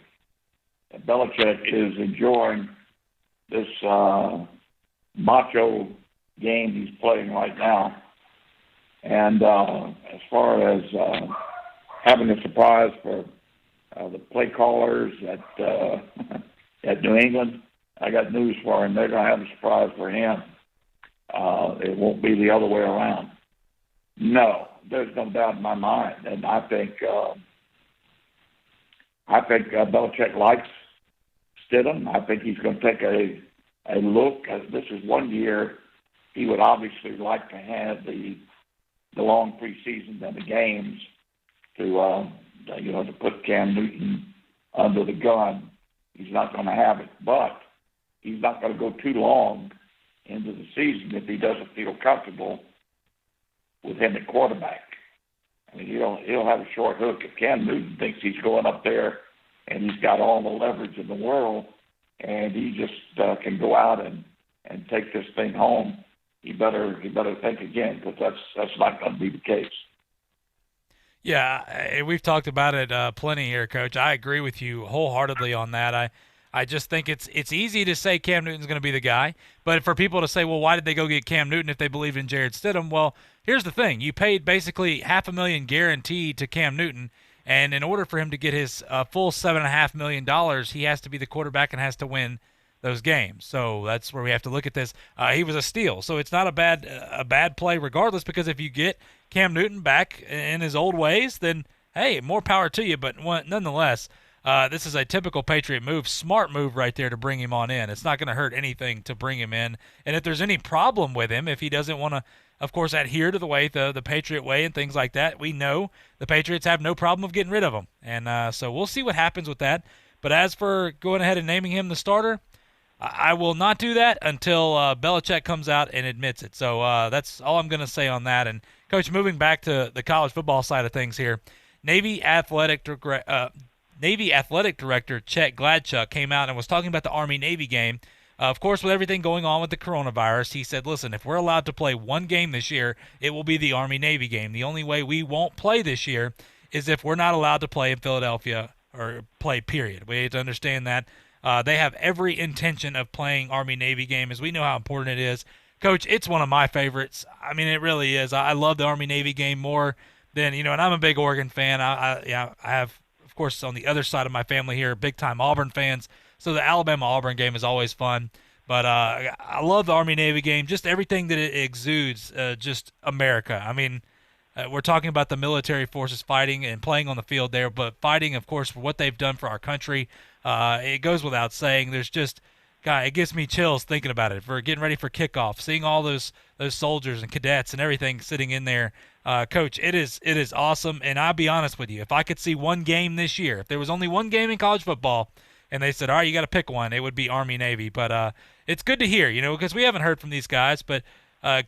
that Belichick is enjoying this macho game he's playing right now. And as far as having a surprise for the play callers at New England, I got news for him. They're going to have a surprise for him. It won't be the other way around. No, there's no doubt in my mind. And I think Belichick likes Stidham. I think he's going to take a look. This is one year he would obviously like to have the long preseason and the games to put Cam Newton under the gun. He's not going to have it, but he's not going to go too long into the season if he doesn't feel comfortable with him at quarterback. I mean, he'll have a short hook. If Cam Newton thinks he's going up there and he's got all the leverage in the world and he just can go out and take this thing home, he better think again, because that's not going to be the case. Yeah, we've talked about it plenty here, Coach. I agree with you wholeheartedly on that. I just think it's easy to say Cam Newton's going to be the guy, but for people to say, well, why did they go get Cam Newton if they believed in Jarrett Stidham? Well, here's the thing. You paid basically $500,000 guaranteed to Cam Newton, and in order for him to get his full $7.5 million, he has to be the quarterback and has to win those games. So that's where we have to look at this. He was a steal, so it's not a bad play regardless, because if you get Cam Newton back in his old ways, then, hey, more power to you. But nonetheless, this is a typical Patriot move, smart move right there to bring him on in. It's not going to hurt anything to bring him in. And if there's any problem with him, if he doesn't want to, of course, adhere to the way, the Patriot way and things like that, we know the Patriots have no problem of getting rid of him. And so we'll see what happens with that. But as for going ahead and naming him the starter, I will not do that until Belichick comes out and admits it. So that's all I'm going to say on that. And, Coach, moving back to the college football side of things here, Navy Athletic Director Chet Gladchuk came out and was talking about the Army-Navy game. Of course, with everything going on with the coronavirus, he said, listen, if we're allowed to play one game this year, it will be the Army-Navy game. The only way we won't play this year is if we're not allowed to play in Philadelphia or play, period. We have to understand that. They have every intention of playing Army-Navy game, as we know how important it is Coach, it's one of my favorites. I mean, it really is. I love the Army-Navy game more than, and I'm a big Oregon fan. I have, of course, on the other side of my family here, big-time Auburn fans. So the Alabama-Auburn game is always fun. But I love the Army-Navy game, just everything that it exudes, just America. I mean, we're talking about the military forces fighting and playing on the field there, but fighting, of course, for what they've done for our country. It goes without saying. There's just, God, it gives me chills thinking about it. For getting ready for kickoff, seeing all those soldiers and cadets and everything sitting in there. Coach, it is awesome. And I'll be honest with you, if I could see one game this year, if there was only one game in college football, and they said, all right, you got to pick one, it would be Army-Navy. But it's good to hear, because we haven't heard from these guys, but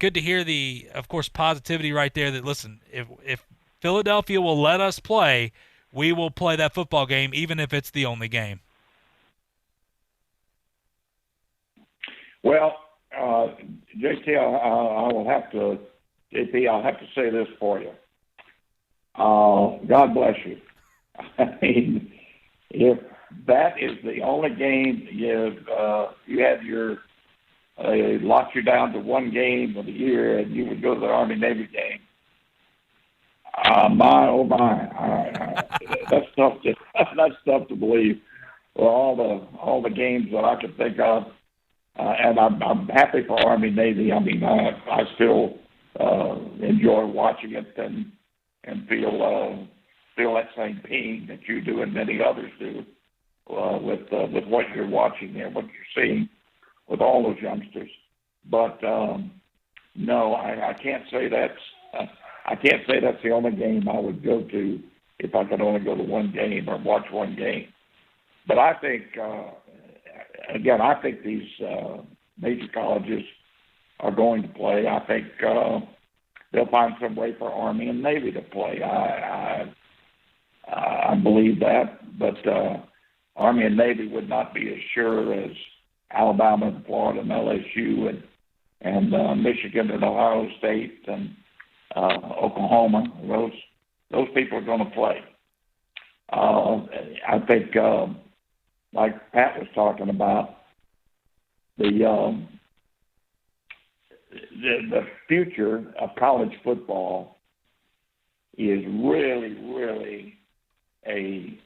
good to hear the, of course, positivity right there that, listen, if Philadelphia will let us play, we will play that football game, even if it's the only game. Well, JT, I'll have to say this for you. God bless you. I mean, if that is the only game you had locked you down to one game of the year, and you would go to the Army-Navy game. My, oh my, that's tough to believe. For all the games that I could think of, and I'm happy for Army-Navy. I mean, I still enjoy watching it and feel that same pain that you do and many others do. With what you're watching there, what you're seeing with all those youngsters, but no, I can't say that's the only game I would go to if I could only go to one game or watch one game. But I think, again, these major colleges are going to play. I think they'll find some way for Army and Navy to play. I believe that, but. Army and Navy would not be as sure as Alabama and Florida and LSU and Michigan and Ohio State and Oklahoma. Those people are going to play. I think, like Pat was talking about, the future of college football is really, really a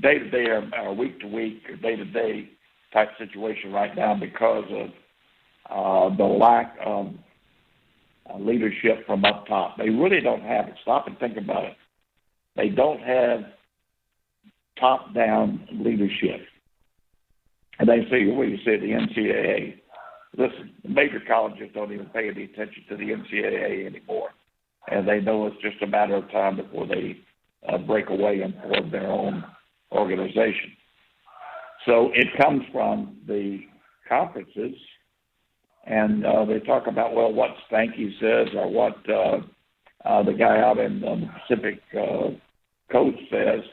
day-to-day or week-to-week or day-to-day type situation right now because of the lack of leadership from up top. They really don't have it. Stop and think about it. They don't have top-down leadership. And they say, well, you say the NCAA. Listen, the major colleges don't even pay any attention to the NCAA anymore. And they know it's just a matter of time before they break away and form their own organization. So it comes from the conferences, and they talk about, well, what Stanky says or what the guy out in the Pacific Coast says.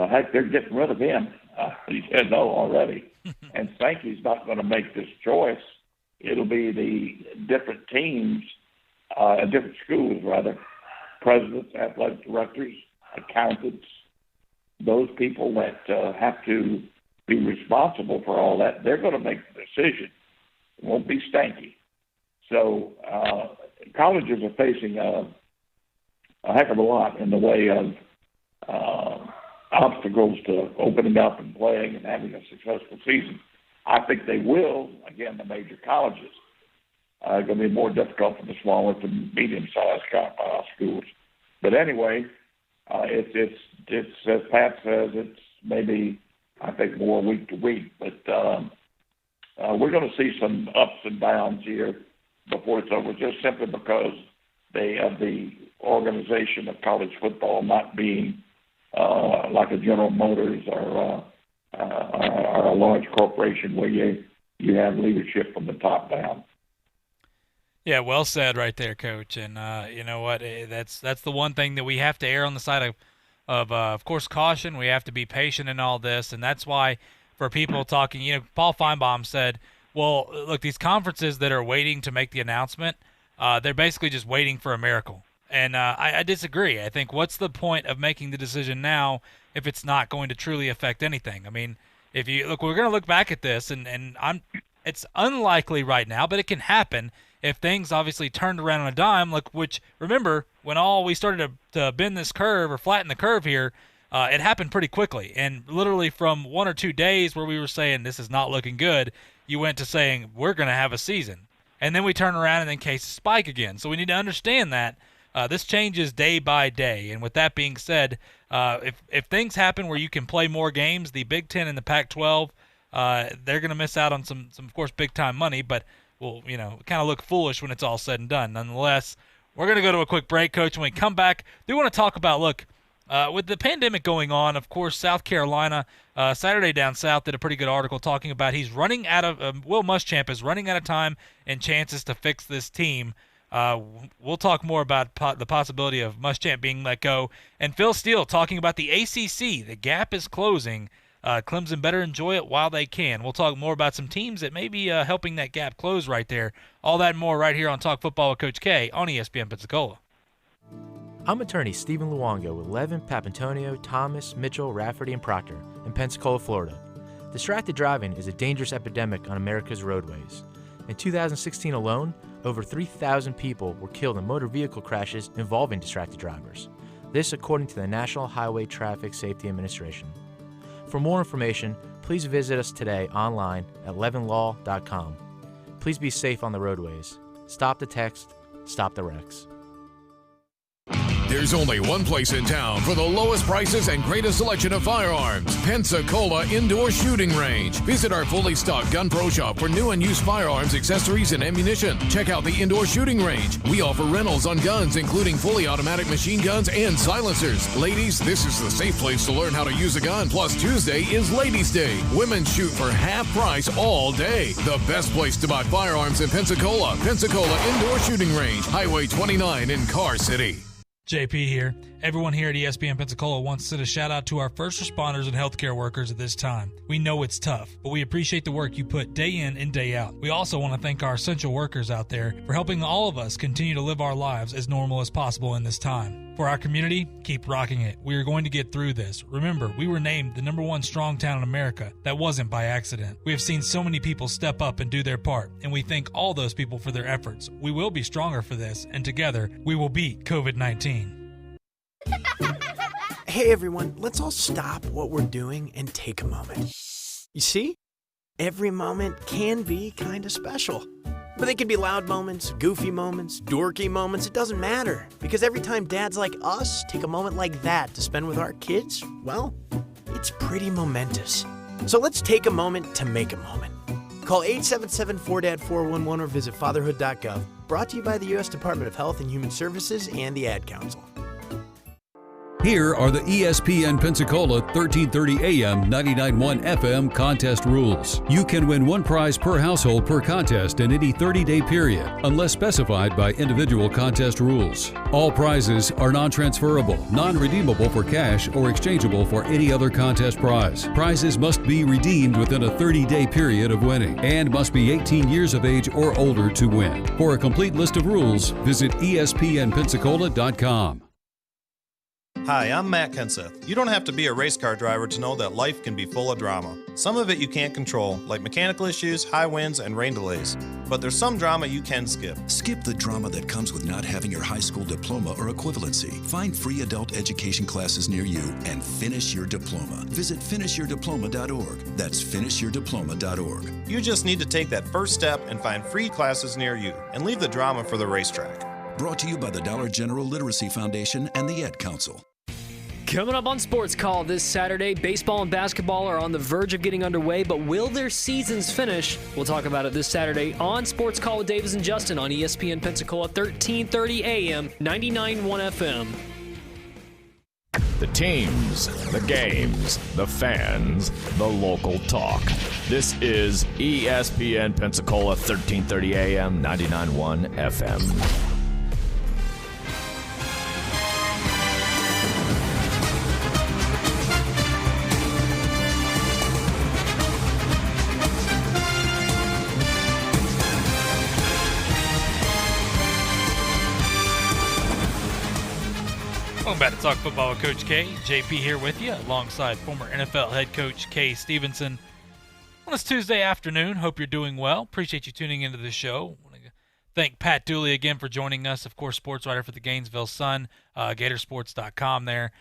Heck, they're getting rid of him. He said no already. And Stanky's not going to make this choice. It'll be the different teams, different schools, rather, presidents, athletic directors, accountants, those people that have to be responsible for all that, they're going to make the decision. It won't be Stanky. So colleges are facing a heck of a lot in the way of obstacles to opening up and playing and having a successful season. I think they will, again, the major colleges. It's going to be more difficult for the smaller to medium-sized schools. But anyway, it's as Pat says, it's maybe, I think, more week to week. But we're going to see some ups and downs here before it's over, just simply because they have the organization of college football not being like a General Motors or a large corporation where you have leadership from the top down. Yeah, well said right there, Coach. And you know what? That's the one thing that we have to err on the side of course, caution. We have to be patient in all this, and that's why for people talking, Paul Feinbaum said, well, look, these conferences that are waiting to make the announcement, they're basically just waiting for a miracle. And I disagree. I think what's the point of making the decision now if it's not going to truly affect anything? I mean, if you look, we're going to look back at this, and it's unlikely right now, but it can happen. if things obviously turned around on a dime, which remember, when we started to bend this curve or flatten the curve here, it happened pretty quickly. And literally from 1 or 2 days where we were saying this is not looking good, you went to saying we're going to have a season. And then we turn around and then cases spike again. So we need to understand that this changes day by day. And with that being said, if things happen where you can play more games, the Big Ten and the Pac-12, they're going to miss out on some of course, big-time money, but will, kind of look foolish when it's all said and done. Nonetheless, we're going to go to a quick break, Coach. When we come back, we want to talk about, with the pandemic going on, of course, South Carolina, Saturday Down South did a pretty good article talking about he's running out of Will Muschamp is running out of time and chances to fix this team. We'll talk more about the possibility of Muschamp being let go. And Phil Steele talking about the ACC. The gap is closing. Clemson better enjoy it while they can. We'll talk more about some teams that may be helping that gap close right there. All that and more right here on Talk Football with Coach K on ESPN Pensacola. I'm attorney Stephen Luongo with Levin, Papantonio, Thomas, Mitchell, Rafferty, and Proctor in Pensacola, Florida. Distracted driving is a dangerous epidemic on America's roadways. In 2016 alone, over 3,000 people were killed in motor vehicle crashes involving distracted drivers. This according to the National Highway Traffic Safety Administration. For more information, please visit us today online at levinlaw.com. Please be safe on the roadways. Stop the text, stop the wrecks. There's only one place in town for the lowest prices and greatest selection of firearms. Pensacola Indoor Shooting Range. Visit our fully stocked Gun Pro shop for new and used firearms, accessories, and ammunition. Check out the Indoor Shooting Range. We offer rentals on guns, including fully automatic machine guns and silencers. Ladies, this is the safe place to learn how to use a gun. Plus, Tuesday is Ladies' Day. Women shoot for half price all day. The best place to buy firearms in Pensacola. Pensacola Indoor Shooting Range. Highway 29 in Car City. JP here. Everyone here at ESPN Pensacola wants to send a shout out to our first responders and healthcare workers at this time. We know it's tough, but we appreciate the work you put day in and day out. We also want to thank our essential workers out there for helping all of us continue to live our lives as normal as possible in this time. For our community, keep rocking it. We are going to get through this. Remember, we were named the #1 strong town in America. That wasn't by accident. We have seen so many people step up and do their part, and we thank all those people for their efforts. We will be stronger for this, and together, we will beat COVID-19. Hey everyone, let's all stop what we're doing and take a moment. You see? Every moment can be kind of special. But they can be loud moments, goofy moments, dorky moments, it doesn't matter. Because every time dads like us take a moment like that to spend with our kids, well, it's pretty momentous. So let's take a moment to make a moment. Call 877-4DAD-411 or visit fatherhood.gov. Brought to you by the U.S. Department of Health and Human Services and the Ad Council. Here are the ESPN Pensacola 1330 AM 99.1 FM contest rules. You can win one prize per household per contest in any 30-day period, unless specified by individual contest rules. All prizes are non-transferable, non-redeemable for cash, or exchangeable for any other contest prize. Prizes must be redeemed within a 30-day period of winning and must be 18 years of age or older to win. For a complete list of rules, visit ESPNpensacola.com. Hi, I'm Matt Kenseth. You don't have to be a race car driver to know that life can be full of drama. Some of it you can't control, like mechanical issues, high winds, and rain delays. But there's some drama you can skip. Skip the drama that comes with not having your high school diploma or equivalency. Find free adult education classes near you and finish your diploma. Visit finishyourdiploma.org. That's finishyourdiploma.org. You just need to take that first step and find free classes near you and leave the drama for the racetrack. Brought to you by the Dollar General Literacy Foundation and the Ad Council. Coming up on Sports Call this Saturday, baseball and basketball are on the verge of getting underway, but will their seasons finish? We'll talk about it this Saturday on Sports Call with Davis and Justin on ESPN Pensacola 1330 AM, 99.1 FM. The teams, the games, the fans, the local talk. This is ESPN Pensacola 1330 AM, 99.1 FM. Welcome back to Talk Football with Coach K. JP here with you, alongside former NFL head coach Kay Stevenson. On this Tuesday afternoon, hope you're doing well. Appreciate you tuning into the show. Want to thank Pat Dooley again for joining us, of course, sports writer for the Gainesville Sun, Gatorsports.com there.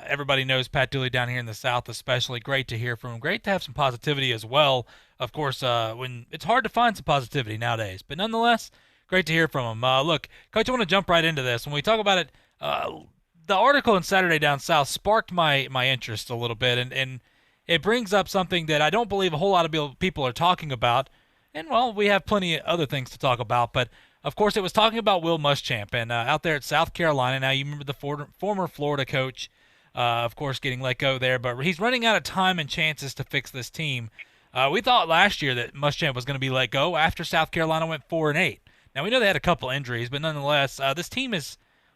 Everybody knows Pat Dooley down here in the South especially. Great to hear from him. Great to have some positivity as well. Of course, when it's hard to find some positivity nowadays. But nonetheless, great to hear from him. Look, Coach, I want to jump right into this. When we talk about it, the article in Saturday Down South sparked my interest a little bit, and it brings up something that I don't believe a whole lot of people are talking about. And, well, we have plenty of other things to talk about. But, of course, it was talking about Will Muschamp and out there at South Carolina. Now, you remember the former Florida coach, of course, getting let go there. But he's running out of time and chances to fix this team. We thought last year that Muschamp was going to be let go after South Carolina went 4-8. Now, we know they had a couple injuries, but nonetheless, this team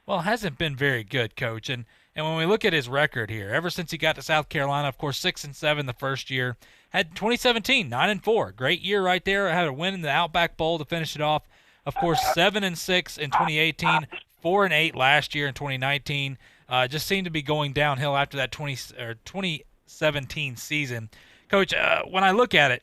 hasn't been very good, Coach. And when we look at his record here, ever since he got to South Carolina, of course, 6-7 the first year, had 2017, 9-4, great year right there. Had a win in the Outback Bowl to finish it off. Of course, 7-6 in 2018, 4-8 last year in 2019. Just seemed to be going downhill after that 2017 season. Coach, when I look at it,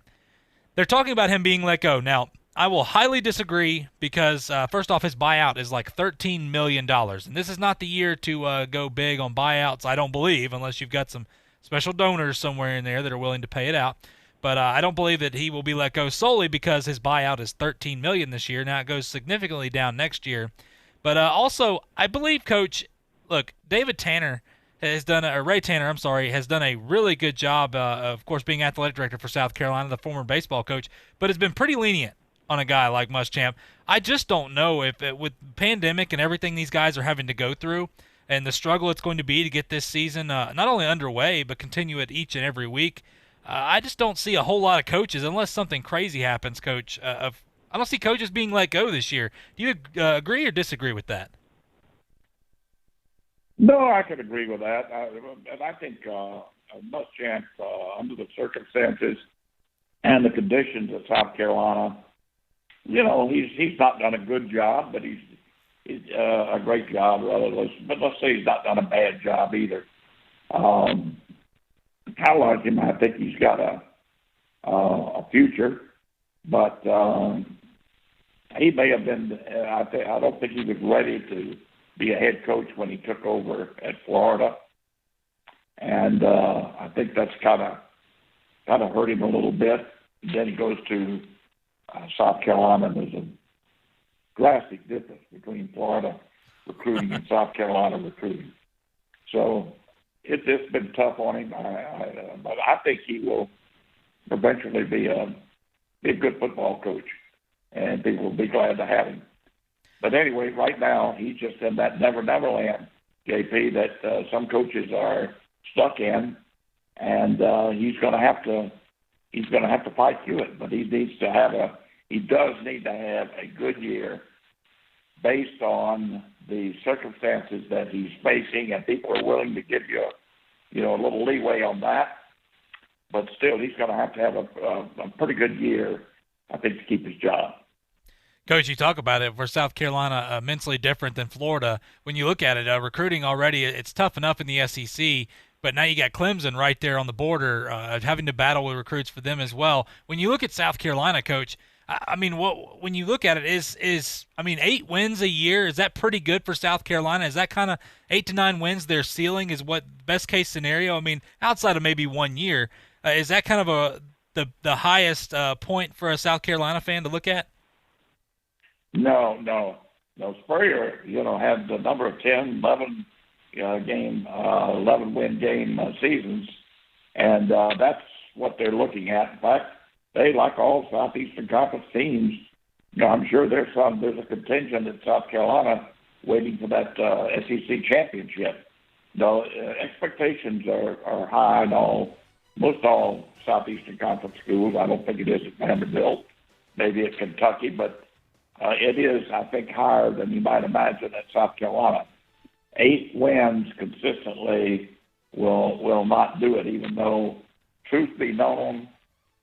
they're talking about him being let go. Now, I will highly disagree because, first off, his buyout is like $13 million. And this is not the year to go big on buyouts, I don't believe, unless you've got some special donors somewhere in there that are willing to pay it out. But I don't believe that he will be let go solely because his buyout is $13 million this year. Now, it goes significantly down next year. But also, I believe, Coach, look, Ray Tanner has done a really good job, of course, being athletic director for South Carolina, the former baseball coach, but has been pretty lenient on a guy like Muschamp. I just don't know if with pandemic and everything these guys are having to go through and the struggle it's going to be to get this season not only underway but continue it each and every week, I just don't see a whole lot of coaches, unless something crazy happens, Coach. I don't see coaches being let go this year. Do you agree or disagree with that? No, I can agree with that. And I think Muschamp, under the circumstances and the conditions of South Carolina, he's not done a good job, but he's a great job. But let's say he's not done a bad job either. I like him. I think he's got a future, but he may have been. I don't think he was ready to be a head coach when he took over at Florida, and I think that's kind of hurt him a little bit. Then he goes to South Carolina, and there's a drastic difference between Florida recruiting and South Carolina recruiting. So it's been tough on him, but I think he will eventually be a good football coach, and people will be glad to have him. But anyway, right now he's just in that never land, JP, that some coaches are stuck in, and he's going to have to fight through it. But he does need to have a good year based on the circumstances that he's facing, and people are willing to give you a little leeway on that. But still, he's going to have a pretty good year, I think, to keep his job. Coach, you talk about it, for South Carolina, immensely different than Florida. When you look at it, recruiting already, it's tough enough in the SEC, but now you got Clemson right there on the border, having to battle with recruits for them as well. When you look at South Carolina, Coach, when you look at it, is 8 wins a year, is that pretty good for South Carolina? Is that kind of 8 to 9 wins their ceiling is what best case scenario? Outside of maybe 1 year, is that kind of the highest point for a South Carolina fan to look at? No. Spurrier, had the number of 10, 11 11-win game seasons, and that's what they're looking at. In fact, they, like all Southeastern Conference teams, I'm sure there's a contingent at South Carolina waiting for that SEC championship. Expectations are high in most all Southeastern Conference schools. I don't think it is at Vanderbilt, maybe at Kentucky, but it is, I think, higher than you might imagine at South Carolina. 8 wins consistently will not do it, even though, truth be known,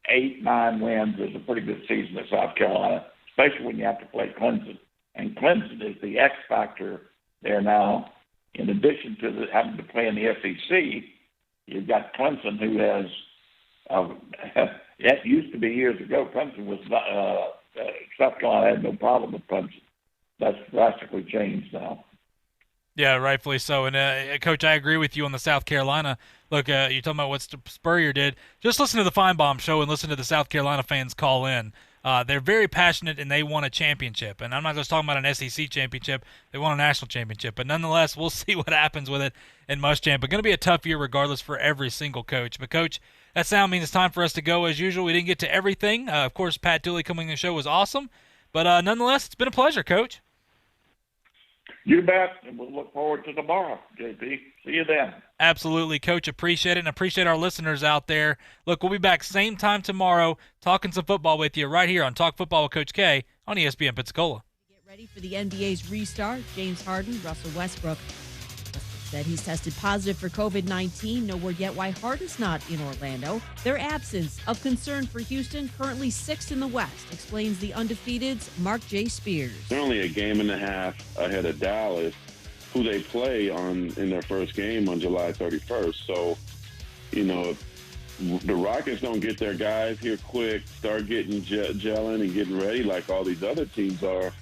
8, 9 wins is a pretty good season at South Carolina, especially when you have to play Clemson. And Clemson is the X factor there now. In addition to having to play in the SEC, you've got Clemson, who has, it used to be years ago, Clemson was South Carolina had no problem with punching. That's drastically changed now. Yeah, rightfully so. And, Coach, I agree with you on the South Carolina. Look, you're talking about what Spurrier did. Just listen to the Feinbaum show and listen to the South Carolina fans call in. They're very passionate, and they want a championship. And I'm not just talking about an SEC championship. They want a national championship. But nonetheless, we'll see what happens with it in Muschamp. But going to be a tough year regardless for every single coach. But, Coach, that sound means it's time for us to go as usual. We didn't get to everything. Of course, Pat Dooley coming on the show was awesome. But nonetheless, it's been a pleasure, Coach. You bet, and we'll look forward to tomorrow, JP. See you then. Absolutely, Coach. Appreciate it, and appreciate our listeners out there. Look, we'll be back same time tomorrow talking some football with you right here on Talk Football with Coach K on ESPN Pensacola. Get ready for the NBA's restart. James Harden, Russell Westbrook said he's tested positive for COVID-19. No word yet why Harden's not in Orlando. Their absence of concern for Houston, currently 6th in the West, explains the undefeated's Mark J. Spears. They're only a game and a half ahead of Dallas, who they play in their first game on July 31st. So, if the Rockets don't get their guys here quick, start getting gelling and getting ready like all these other teams are,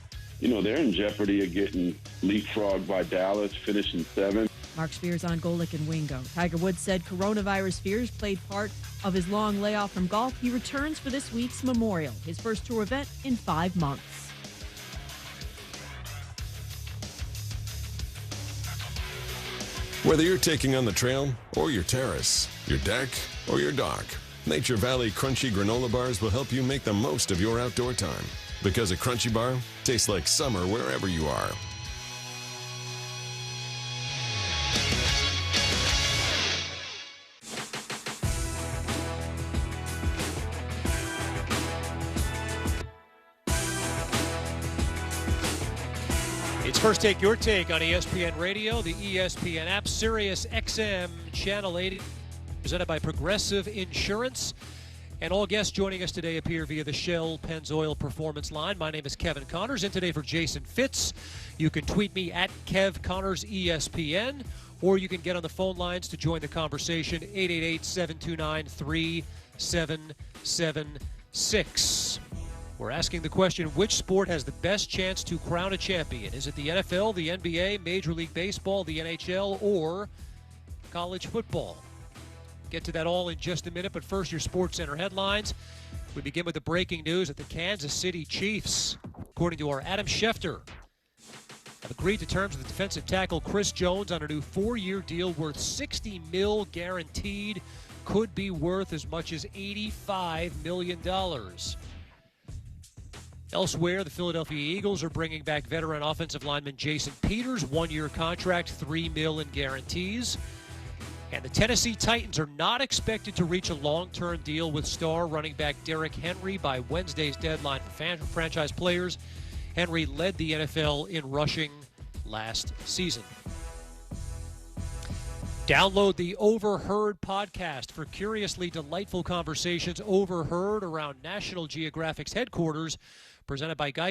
they're in jeopardy of getting leapfrogged by Dallas, finishing 7th. Mark Spears on Golick and Wingo. Tiger Woods said coronavirus fears played part of his long layoff from golf. He returns for this week's Memorial, his first tour event in 5 months. Whether you're taking on the trail or your terrace, your deck or your dock, Nature Valley Crunchy Granola Bars will help you make the most of your outdoor time. Because a Crunchy Bar tastes like summer wherever you are. It's First Take Your Take on ESPN Radio, the ESPN app, Sirius XM Channel 80, presented by Progressive Insurance. And all guests joining us today appear via the Shell Pennzoil Performance Line. My name is Kevin Connors, and today for Jason Fitz, you can tweet me at KevConnorsESPN, or you can get on the phone lines to join the conversation, 888-729-3776. We're asking the question, which sport has the best chance to crown a champion? Is it the NFL, the NBA, Major League Baseball, the NHL, or college football? Get to that all in just a minute, but first your Sports Center headlines. We begin with the breaking news that the Kansas City Chiefs, according to our Adam Schefter, have agreed to terms with the defensive tackle Chris Jones on a new 4-year deal worth $60 million guaranteed, could be worth as much as $85 million. Elsewhere, the Philadelphia Eagles are bringing back veteran offensive lineman Jason Peters, 1-year contract, $3 million in guarantees. And the Tennessee Titans are not expected to reach a long-term deal with star running back Derrick Henry by Wednesday's deadline for franchise players. Henry led the NFL in rushing last season. Download the Overheard podcast for curiously delightful conversations overheard around National Geographic's headquarters, presented by Geico.